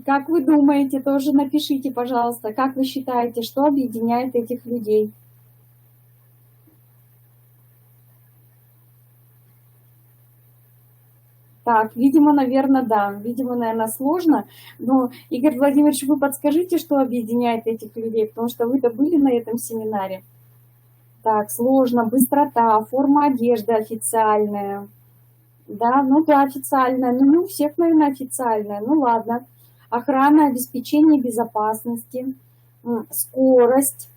Как вы думаете, тоже напишите, пожалуйста, как вы считаете, что объединяет этих людей? Так, видимо, наверное, да. Видимо, наверное, сложно. Но, Игорь Владимирович, вы подскажите, что объединяет этих людей, потому что вы-то были на этом семинаре. Так, сложно. Быстрота, форма одежды официальная. Да, ну да, официальная. Ну, не у всех, наверное, официальная. Ну, ладно. Охрана, обеспечение безопасности, скорость.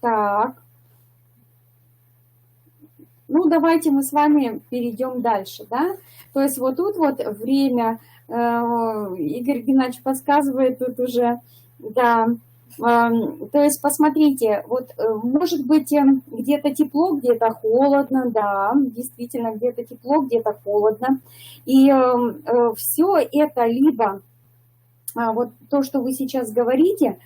Так. Ну, давайте мы с вами перейдем дальше, да. То есть вот тут вот время, Игорь Геннадьевич подсказывает тут уже, да. То есть посмотрите, вот может быть где-то тепло, где-то холодно, да, действительно где-то тепло, где-то холодно. И все это либо, вот то, что вы сейчас говорите,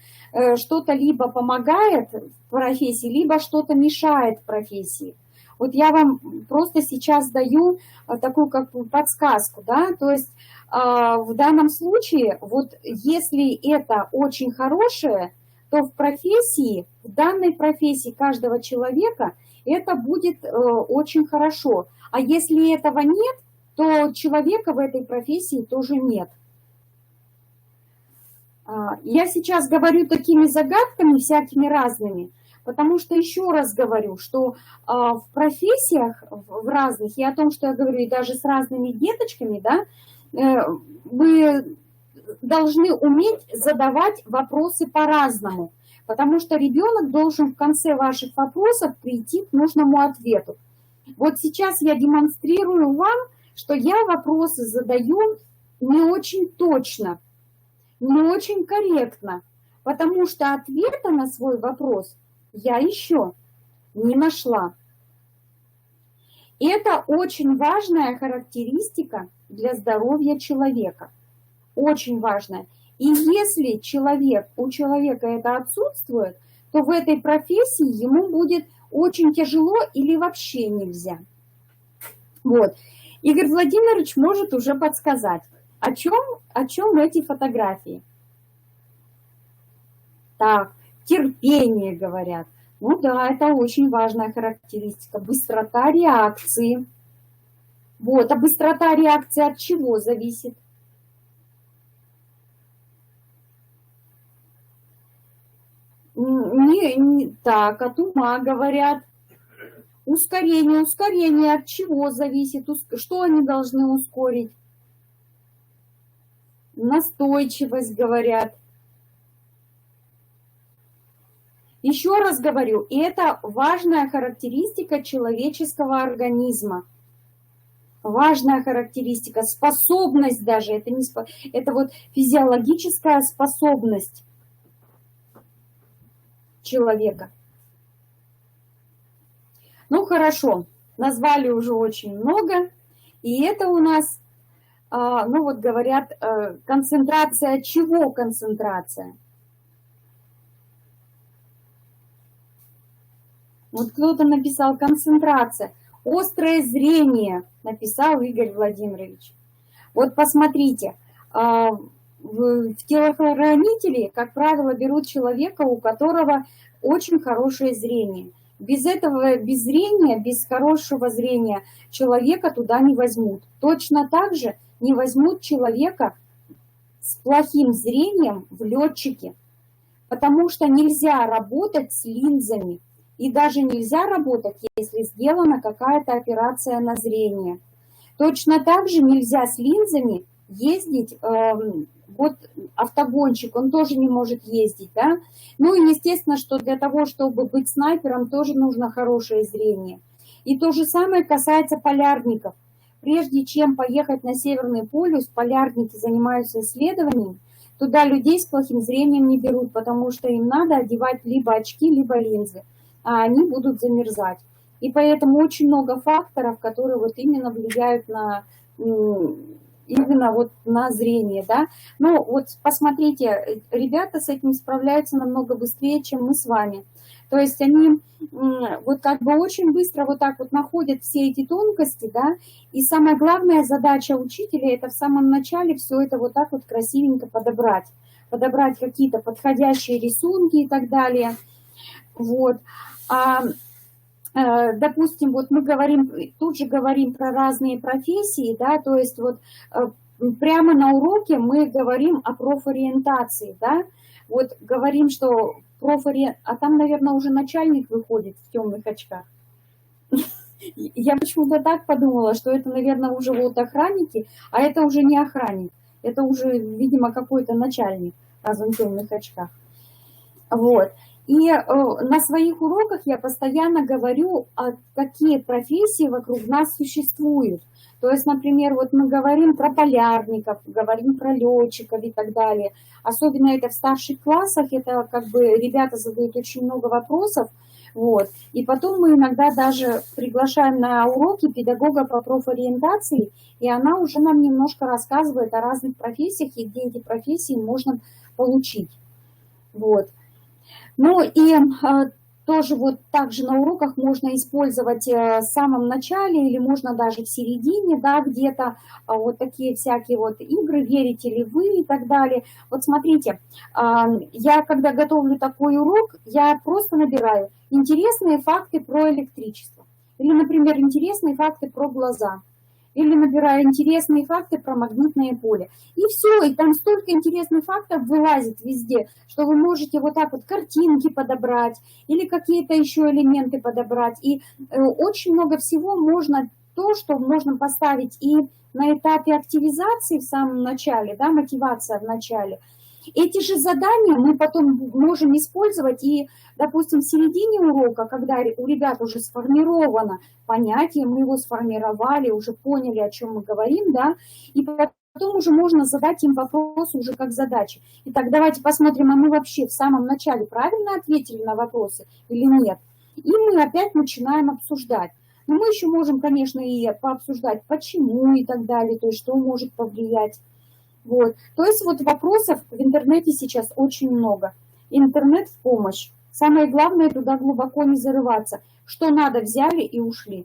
что-то либо помогает в профессии, либо что-то мешает профессии. Вот я вам просто сейчас даю такую как бы подсказку, да, то есть в данном случае, вот если это очень хорошее, то в профессии, в данной профессии каждого человека это будет очень хорошо. А если этого нет, то человека в этой профессии тоже нет. Я сейчас говорю такими загадками всякими разными, потому что еще раз говорю, что в профессиях в разных, и о том, что я говорю, и даже с разными деточками, да, вы должны уметь задавать вопросы по-разному, потому что ребенок должен в конце ваших вопросов прийти к нужному ответу. Вот сейчас я демонстрирую вам, что я вопросы задаю не очень точно, не очень корректно, потому что ответа на свой вопрос я еще не нашла. И это очень важная характеристика для здоровья человека. Очень важная. И если у человека это отсутствует, то в этой профессии ему будет очень тяжело или вообще нельзя. Вот. Игорь Владимирович может уже подсказать, о чем эти фотографии. Так, терпение, говорят. Ну да, это очень важная характеристика. Быстрота реакции. Вот, а быстрота реакции от чего зависит? Так, от ума, говорят. Ускорение от чего зависит? Что они должны ускорить? Настойчивость, говорят. Еще раз говорю, это важная характеристика человеческого организма. Важная характеристика, способность даже, это вот физиологическая способность человека. Ну хорошо, назвали уже очень много, и это у нас, ну вот говорят, концентрация чего концентрация? Вот кто-то написал концентрация. Острое зрение, написал Игорь Владимирович. Вот посмотрите, в телохранители, как правило, берут человека, у которого очень хорошее зрение. Без этого, без зрения, без хорошего зрения человека туда не возьмут. Точно так же не возьмут человека с плохим зрением в летчике, потому что нельзя работать с линзами. И даже нельзя работать, если сделана какая-то операция на зрение. Точно так же нельзя с линзами ездить, вот автогонщик, он тоже не может ездить, да. Ну и естественно, что для того, чтобы быть снайпером, тоже нужно хорошее зрение. И то же самое касается полярников. Прежде чем поехать на Северный полюс, полярники занимаются исследованием, туда людей с плохим зрением не берут, потому что им надо одевать либо очки, либо линзы, а они будут замерзать. И поэтому очень много факторов, которые вот именно влияют на, именно вот на зрение, да. Ну вот посмотрите, ребята с этим справляются намного быстрее, чем мы с вами. То есть они вот как бы очень быстро вот так вот находят все эти тонкости, да. И самая главная задача учителя — это в самом начале все это вот так вот красивенько подобрать. Подобрать какие-то подходящие рисунки и так далее. Вот. Допустим, вот мы говорим, тут же говорим про разные профессии, да, то есть вот прямо на уроке мы говорим о профориентации, да, вот говорим, что а там, наверное, уже начальник выходит в темных очках. Я почему-то так подумала, что это, наверное, уже вот охранники, а это уже не охранник, это уже, видимо, какой-то начальник, раз он в темных очках. Вот. И на своих уроках я постоянно говорю, какие профессии вокруг нас существуют. То есть, например, вот мы говорим про полярников, говорим про летчиков и так далее. Особенно это в старших классах, это как бы ребята задают очень много вопросов. Вот. И потом мы иногда даже приглашаем на уроки педагога по профориентации, и она уже нам немножко рассказывает о разных профессиях и где эти профессии можно получить. Вот. Ну и тоже вот также на уроках можно использовать в самом начале или можно даже в середине, да, где-то вот такие всякие вот игры, верите ли вы и так далее. Вот смотрите, я когда готовлю такой урок, я просто набираю интересные факты про электричество. Или, например, интересные факты про глаза. Или набираю интересные факты про магнитное поле. И все, и там столько интересных фактов вылазит везде, что вы можете вот так вот картинки подобрать или какие-то еще элементы подобрать. И очень много всего можно, то, что можно поставить и на этапе активизации в самом начале, да, мотивация в начале. Эти же задания мы потом можем использовать и, допустим, в середине урока, когда у ребят уже сформировано понятие, мы его сформировали, уже поняли, о чем мы говорим, да, и потом уже можно задать им вопрос уже как задачи. Итак, давайте посмотрим, а мы вообще в самом начале правильно ответили на вопросы или нет? И мы опять начинаем обсуждать. Но мы еще можем, конечно, и пообсуждать, почему и так далее, то есть что может повлиять. Вот. То есть вот вопросов в интернете сейчас очень много. Интернет в помощь. Самое главное туда глубоко не зарываться. Что надо, взяли и ушли.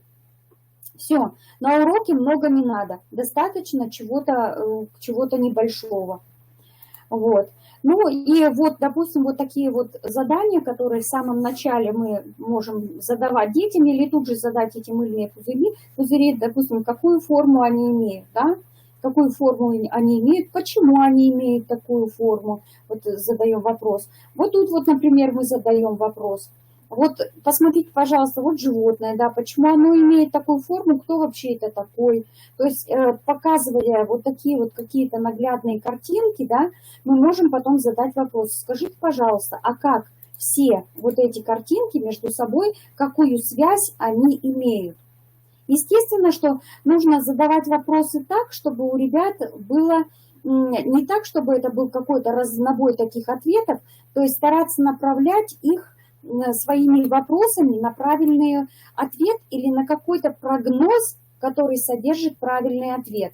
Все. На уроке много не надо. Достаточно чего-то небольшого. Вот. Ну и вот, допустим, вот такие вот задания, которые в самом начале мы можем задавать детям или тут же задать эти мыльные пузыри, допустим, какую форму они имеют, да? Какую форму они имеют, почему они имеют такую форму, вот задаем вопрос. Вот тут вот, например, мы задаем вопрос. Вот посмотрите, пожалуйста, вот животное, да, почему оно имеет такую форму, кто вообще это такой. То есть, показывая вот такие вот какие-то наглядные картинки, да, мы можем потом задать вопрос. Скажите, пожалуйста, а как все вот эти картинки между собой, какую связь они имеют? Естественно, что нужно задавать вопросы так, чтобы у ребят было не так, чтобы это был какой-то разнобой таких ответов, то есть стараться направлять их своими вопросами на правильный ответ или на какой-то прогноз, который содержит правильный ответ.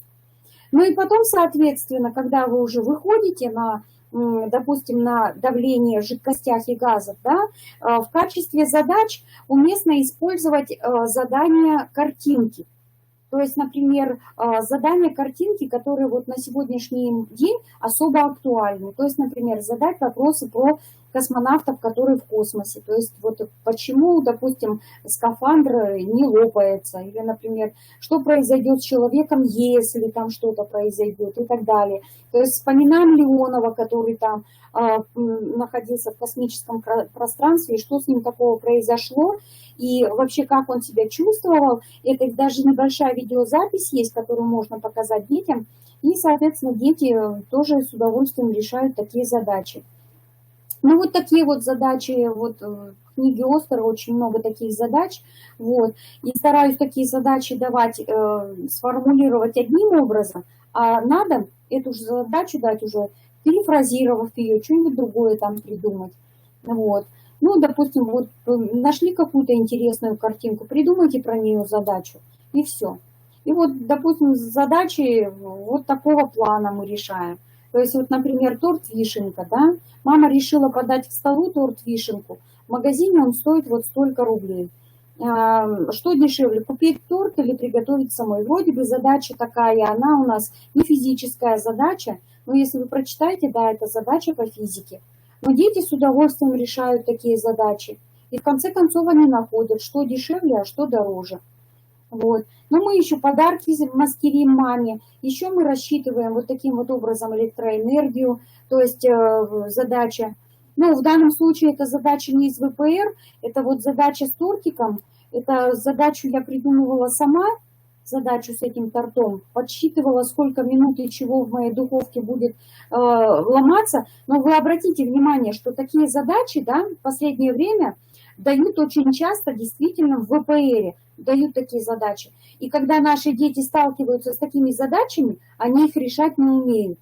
Ну и потом, соответственно, когда вы уже выходите на, допустим, на давление в жидкостях и газах, да, в качестве задач уместно использовать задания картинки. То есть, например, задания картинки, которые вот на сегодняшний день особо актуальны. То есть, например, задать вопросы про космонавтов, которые в космосе. То есть, вот почему, допустим, скафандр не лопается. Или, например, что произойдет с человеком, если там что-то произойдет и так далее. То есть, вспоминаем Леонова, который там находился в космическом пространстве, и что с ним такого произошло, и вообще как он себя чувствовал. Это даже небольшая видеозапись есть, которую можно показать детям, и, соответственно, дети тоже с удовольствием решают такие задачи. Ну, вот такие вот задачи, вот в книге Остера очень много таких задач, вот, и стараюсь такие задачи давать, сформулировать одним образом, а надо эту же задачу дать уже, перефразировав ее, что-нибудь другое там придумать, вот. Ну, допустим, вот нашли какую-то интересную картинку, придумайте про нее задачу, и все. И вот, допустим, задачи вот такого плана мы решаем. То есть, вот, например, торт-вишенка, да, мама решила подать к столу торт-вишенку, в магазине он стоит вот столько рублей. Что дешевле, купить торт или приготовить самой? Вроде бы задача такая, она у нас не физическая задача, но если вы прочитаете, да, это задача по физике. Но дети с удовольствием решают такие задачи. И в конце концов они находят, что дешевле, а что дороже. Вот. Но мы еще подарки мастерим маме, еще мы рассчитываем вот таким вот образом электроэнергию, то есть задача. Ну, в данном случае это задача не из ВПР, это вот задача с тортиком, это задачу я придумывала сама задачу с этим тортом, подсчитывала, сколько минут и чего в моей духовке будет ломаться. Но вы обратите внимание, что такие задачи, да, в последнее время дают очень часто действительно в ВПРе, дают такие задачи. И когда наши дети сталкиваются с такими задачами, они их решать не умеют.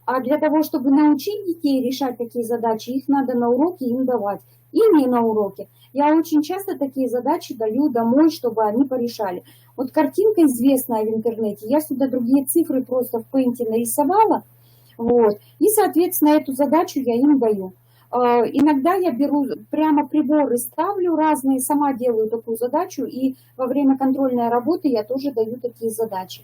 А для того, чтобы научить детей решать такие задачи, их надо на уроке им давать. И не на уроке. Я очень часто такие задачи даю домой, чтобы они порешали. Вот картинка известная в интернете, я сюда другие цифры просто в Paint нарисовала. Вот, и, соответственно, эту задачу я им даю. Иногда я беру прямо приборы, ставлю разные, сама делаю такую задачу, и во время контрольной работы я тоже даю такие задачи.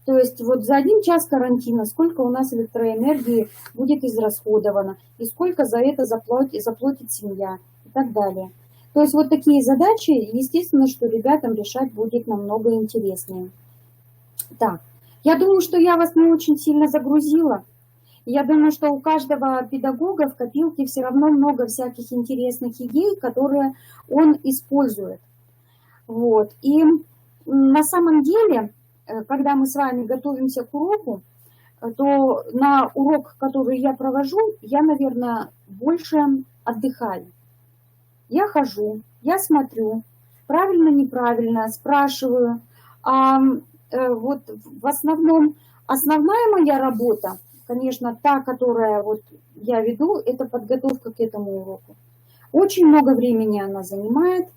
То есть вот за 1 час карантина сколько у нас электроэнергии будет израсходовано, и сколько за это заплатит семья и так далее. То есть вот такие задачи, естественно, что ребятам решать будет намного интереснее. Так, я думаю, что я вас не очень сильно загрузила. Я думаю, что у каждого педагога в копилке все равно много всяких интересных идей, которые он использует. Вот. И на самом деле, когда мы с вами готовимся к уроку, то на урок, который я провожу, я, наверное, больше отдыхаю. Я хожу, я смотрю, правильно, неправильно, спрашиваю. А вот в основном основная моя работа, конечно, та, которая вот я веду, это подготовка к этому уроку. Очень много времени она занимает,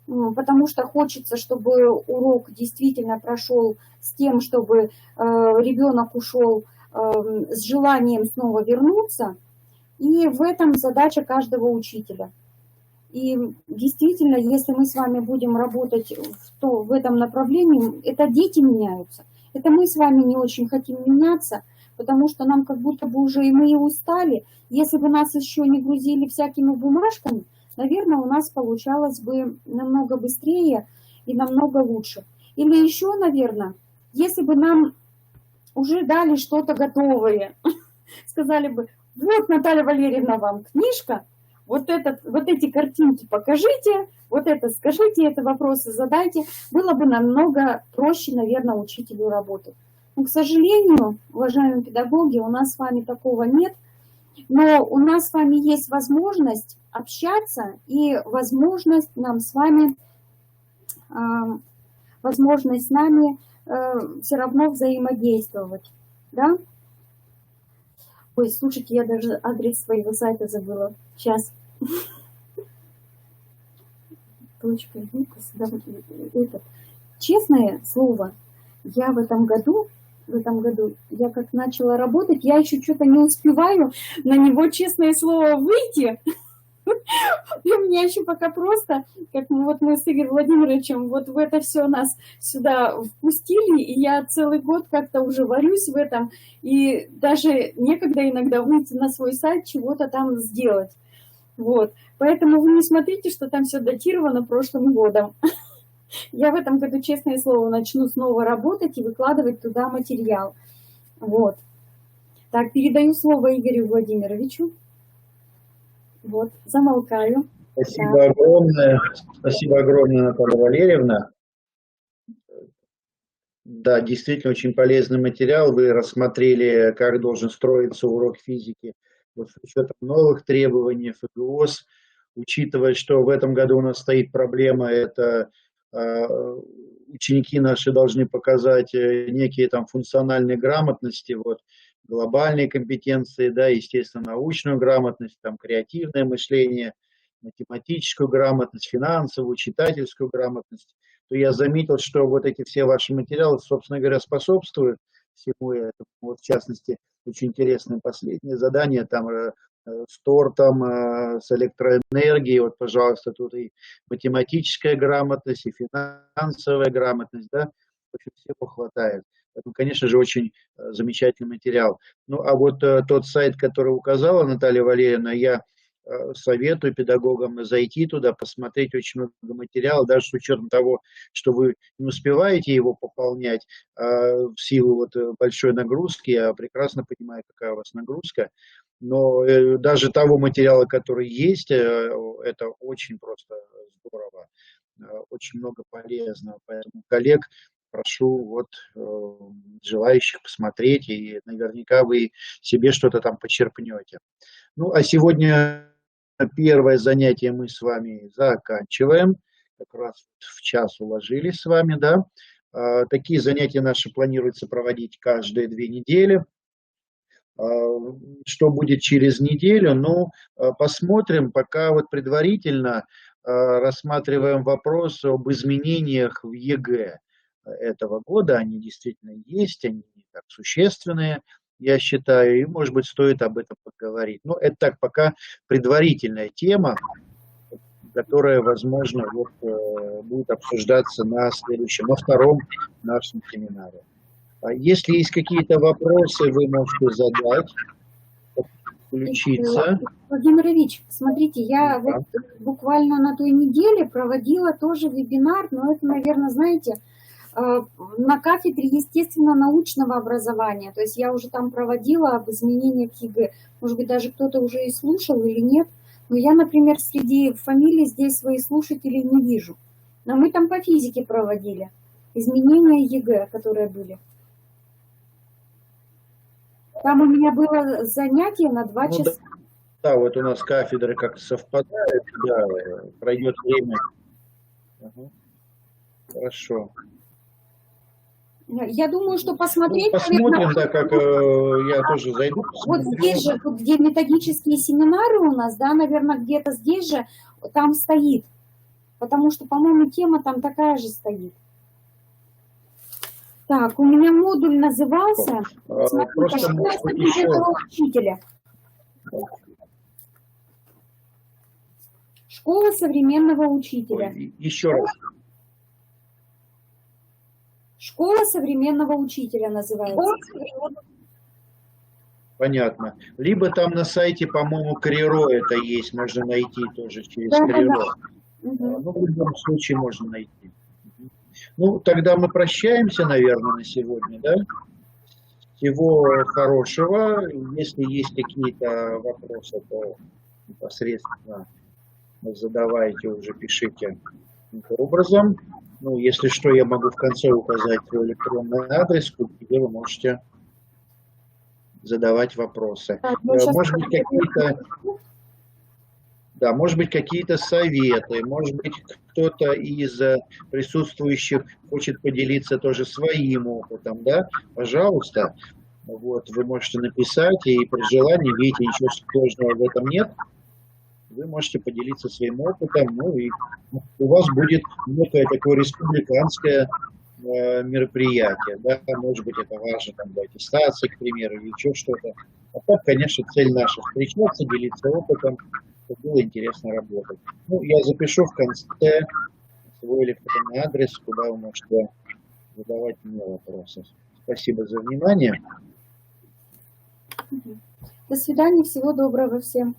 потому что хочется, чтобы урок действительно прошел с тем, чтобы ребенок ушел с желанием снова вернуться. И в этом задача каждого учителя. И действительно, если мы с вами будем работать в этом направлении, это дети меняются. Это мы с вами не очень хотим меняться, потому что нам как будто бы уже и мы и устали. Если бы нас еще не грузили всякими бумажками, наверное, у нас получалось бы намного быстрее и намного лучше. Или еще, наверное, если бы нам уже дали что-то готовое, сказали бы, вот, Наталья Валерьевна, вам книжка, вот эти картинки покажите, вот это скажите, это вопросы задайте, было бы намного проще, наверное, учителю работать. Но, к сожалению, уважаемые педагоги, у нас с вами такого нет, но у нас с вами есть возможность общаться и возможность нам с вами, возможность с нами все равно взаимодействовать, да? Ой, слушайте, я даже адрес своего сайта забыла. Сейчас. Точка, честное слово, я в этом году, я как начала работать, я еще что-то не успеваю на него, честное слово, выйти. И у меня еще пока просто, как мы с Игорем Владимировичем, вот в это все нас сюда впустили, и я целый год как-то уже варюсь в этом, и даже некогда иногда выйти на свой сайт, чего-то там сделать. Вот. Поэтому вы не смотрите, что там все датировано прошлым годом. Я в этом году, честное слово, начну снова работать и выкладывать туда материал. Вот. Так, передаю слово Игорю Владимировичу. Вот, замолкаю. Спасибо огромное. Спасибо огромное, Наталья Валерьевна. Да, действительно очень полезный материал. Вы рассмотрели, как должен строиться урок физики вот с учетом новых требований ФГОС, учитывая, что в этом году у нас стоит проблема, это ученики наши должны показать некие там функциональные грамотности, вот, глобальные компетенции, да, естественно, научную грамотность, там, креативное мышление, математическую грамотность, финансовую, читательскую грамотность, то я заметил, что вот эти все ваши материалы, собственно говоря, способствуют всему этому. Вот, в частности, очень интересное последнее задание, там, с тортом, с электроэнергией, вот, пожалуйста, тут и математическая грамотность, и финансовая грамотность, да, в общем, всего хватает. Поэтому, конечно же, очень замечательный материал. Ну, а вот тот сайт, который указала Наталья Валерьевна, я советую педагогам зайти туда, посмотреть очень много материала, даже с учетом того, что вы не успеваете его пополнять в силу вот большой нагрузки. Я прекрасно понимаю, какая у вас нагрузка, но даже того материала, который есть, это очень просто здорово. очень много полезного. Поэтому коллег прошу вот желающих посмотреть, и наверняка вы себе что-то там почерпнете. Ну, а сегодня первое занятие мы с вами заканчиваем. Как раз в час уложились с вами, да. Такие занятия наши планируется проводить каждые 2 недели. Что будет через неделю? Ну, посмотрим. Пока вот предварительно рассматриваем вопрос об изменениях в ЕГЭ этого года. Они действительно есть, они так существенные, я считаю, и, может быть, стоит об этом поговорить. Но это так пока предварительная тема, которая, возможно, вот, будет обсуждаться на втором нашем семинаре. Если есть какие-то вопросы, вы можете задать, включиться. Владимир Ильич, смотрите, я вот буквально на той неделе проводила тоже вебинар, но это, наверное, знаете, на кафедре естественно-научного образования. То есть я уже там проводила об изменениях ЕГЭ. Может быть, даже кто-то уже и слушал или нет. Но я, например, среди фамилий здесь своих слушателей не вижу. Но мы там по физике проводили изменения ЕГЭ, которые были. Там у меня было занятие на 2 часа. Да, вот у нас кафедры как-то совпадают, да, пройдет время. Хорошо. Я думаю, что посмотреть... Ну, посмотрим, да, как я тоже зайду. Вот здесь же, вот где методические семинары у нас, да, наверное, где-то здесь же, там стоит. Потому что, по-моему, тема там такая же стоит. Так, у меня модуль назывался «Школа современного учителя». Школа современного учителя. Еще раз. Школа современного учителя называется. Понятно. Либо там на сайте, по-моему, Криро это есть, можно найти тоже через Криро. Ну, в любом случае можно найти. Ну, тогда мы прощаемся, наверное, на сегодня, да? Всего хорошего. Если есть какие-то вопросы, то непосредственно задавайте, уже пишите таким образом. Ну, если что, я могу в конце указать свой электронный адрес, где вы можете задавать вопросы. Может быть, какие-то советы, может быть, кто-то из присутствующих хочет поделиться тоже своим опытом, да, пожалуйста, вот, вы можете написать, и при желании, видите, ничего сложного в этом нет, вы можете поделиться своим опытом, ну, и у вас будет некое такое республиканское мероприятие, да, может быть, это важно, там, для аттестации, к примеру, или еще что-то. А так, конечно, цель наша встречаться, делиться опытом, чтобы было интересно работать. Ну, я запишу в конце свой электронный адрес, куда вы можете задавать мне вопросы. Спасибо за внимание. До свидания, всего доброго всем.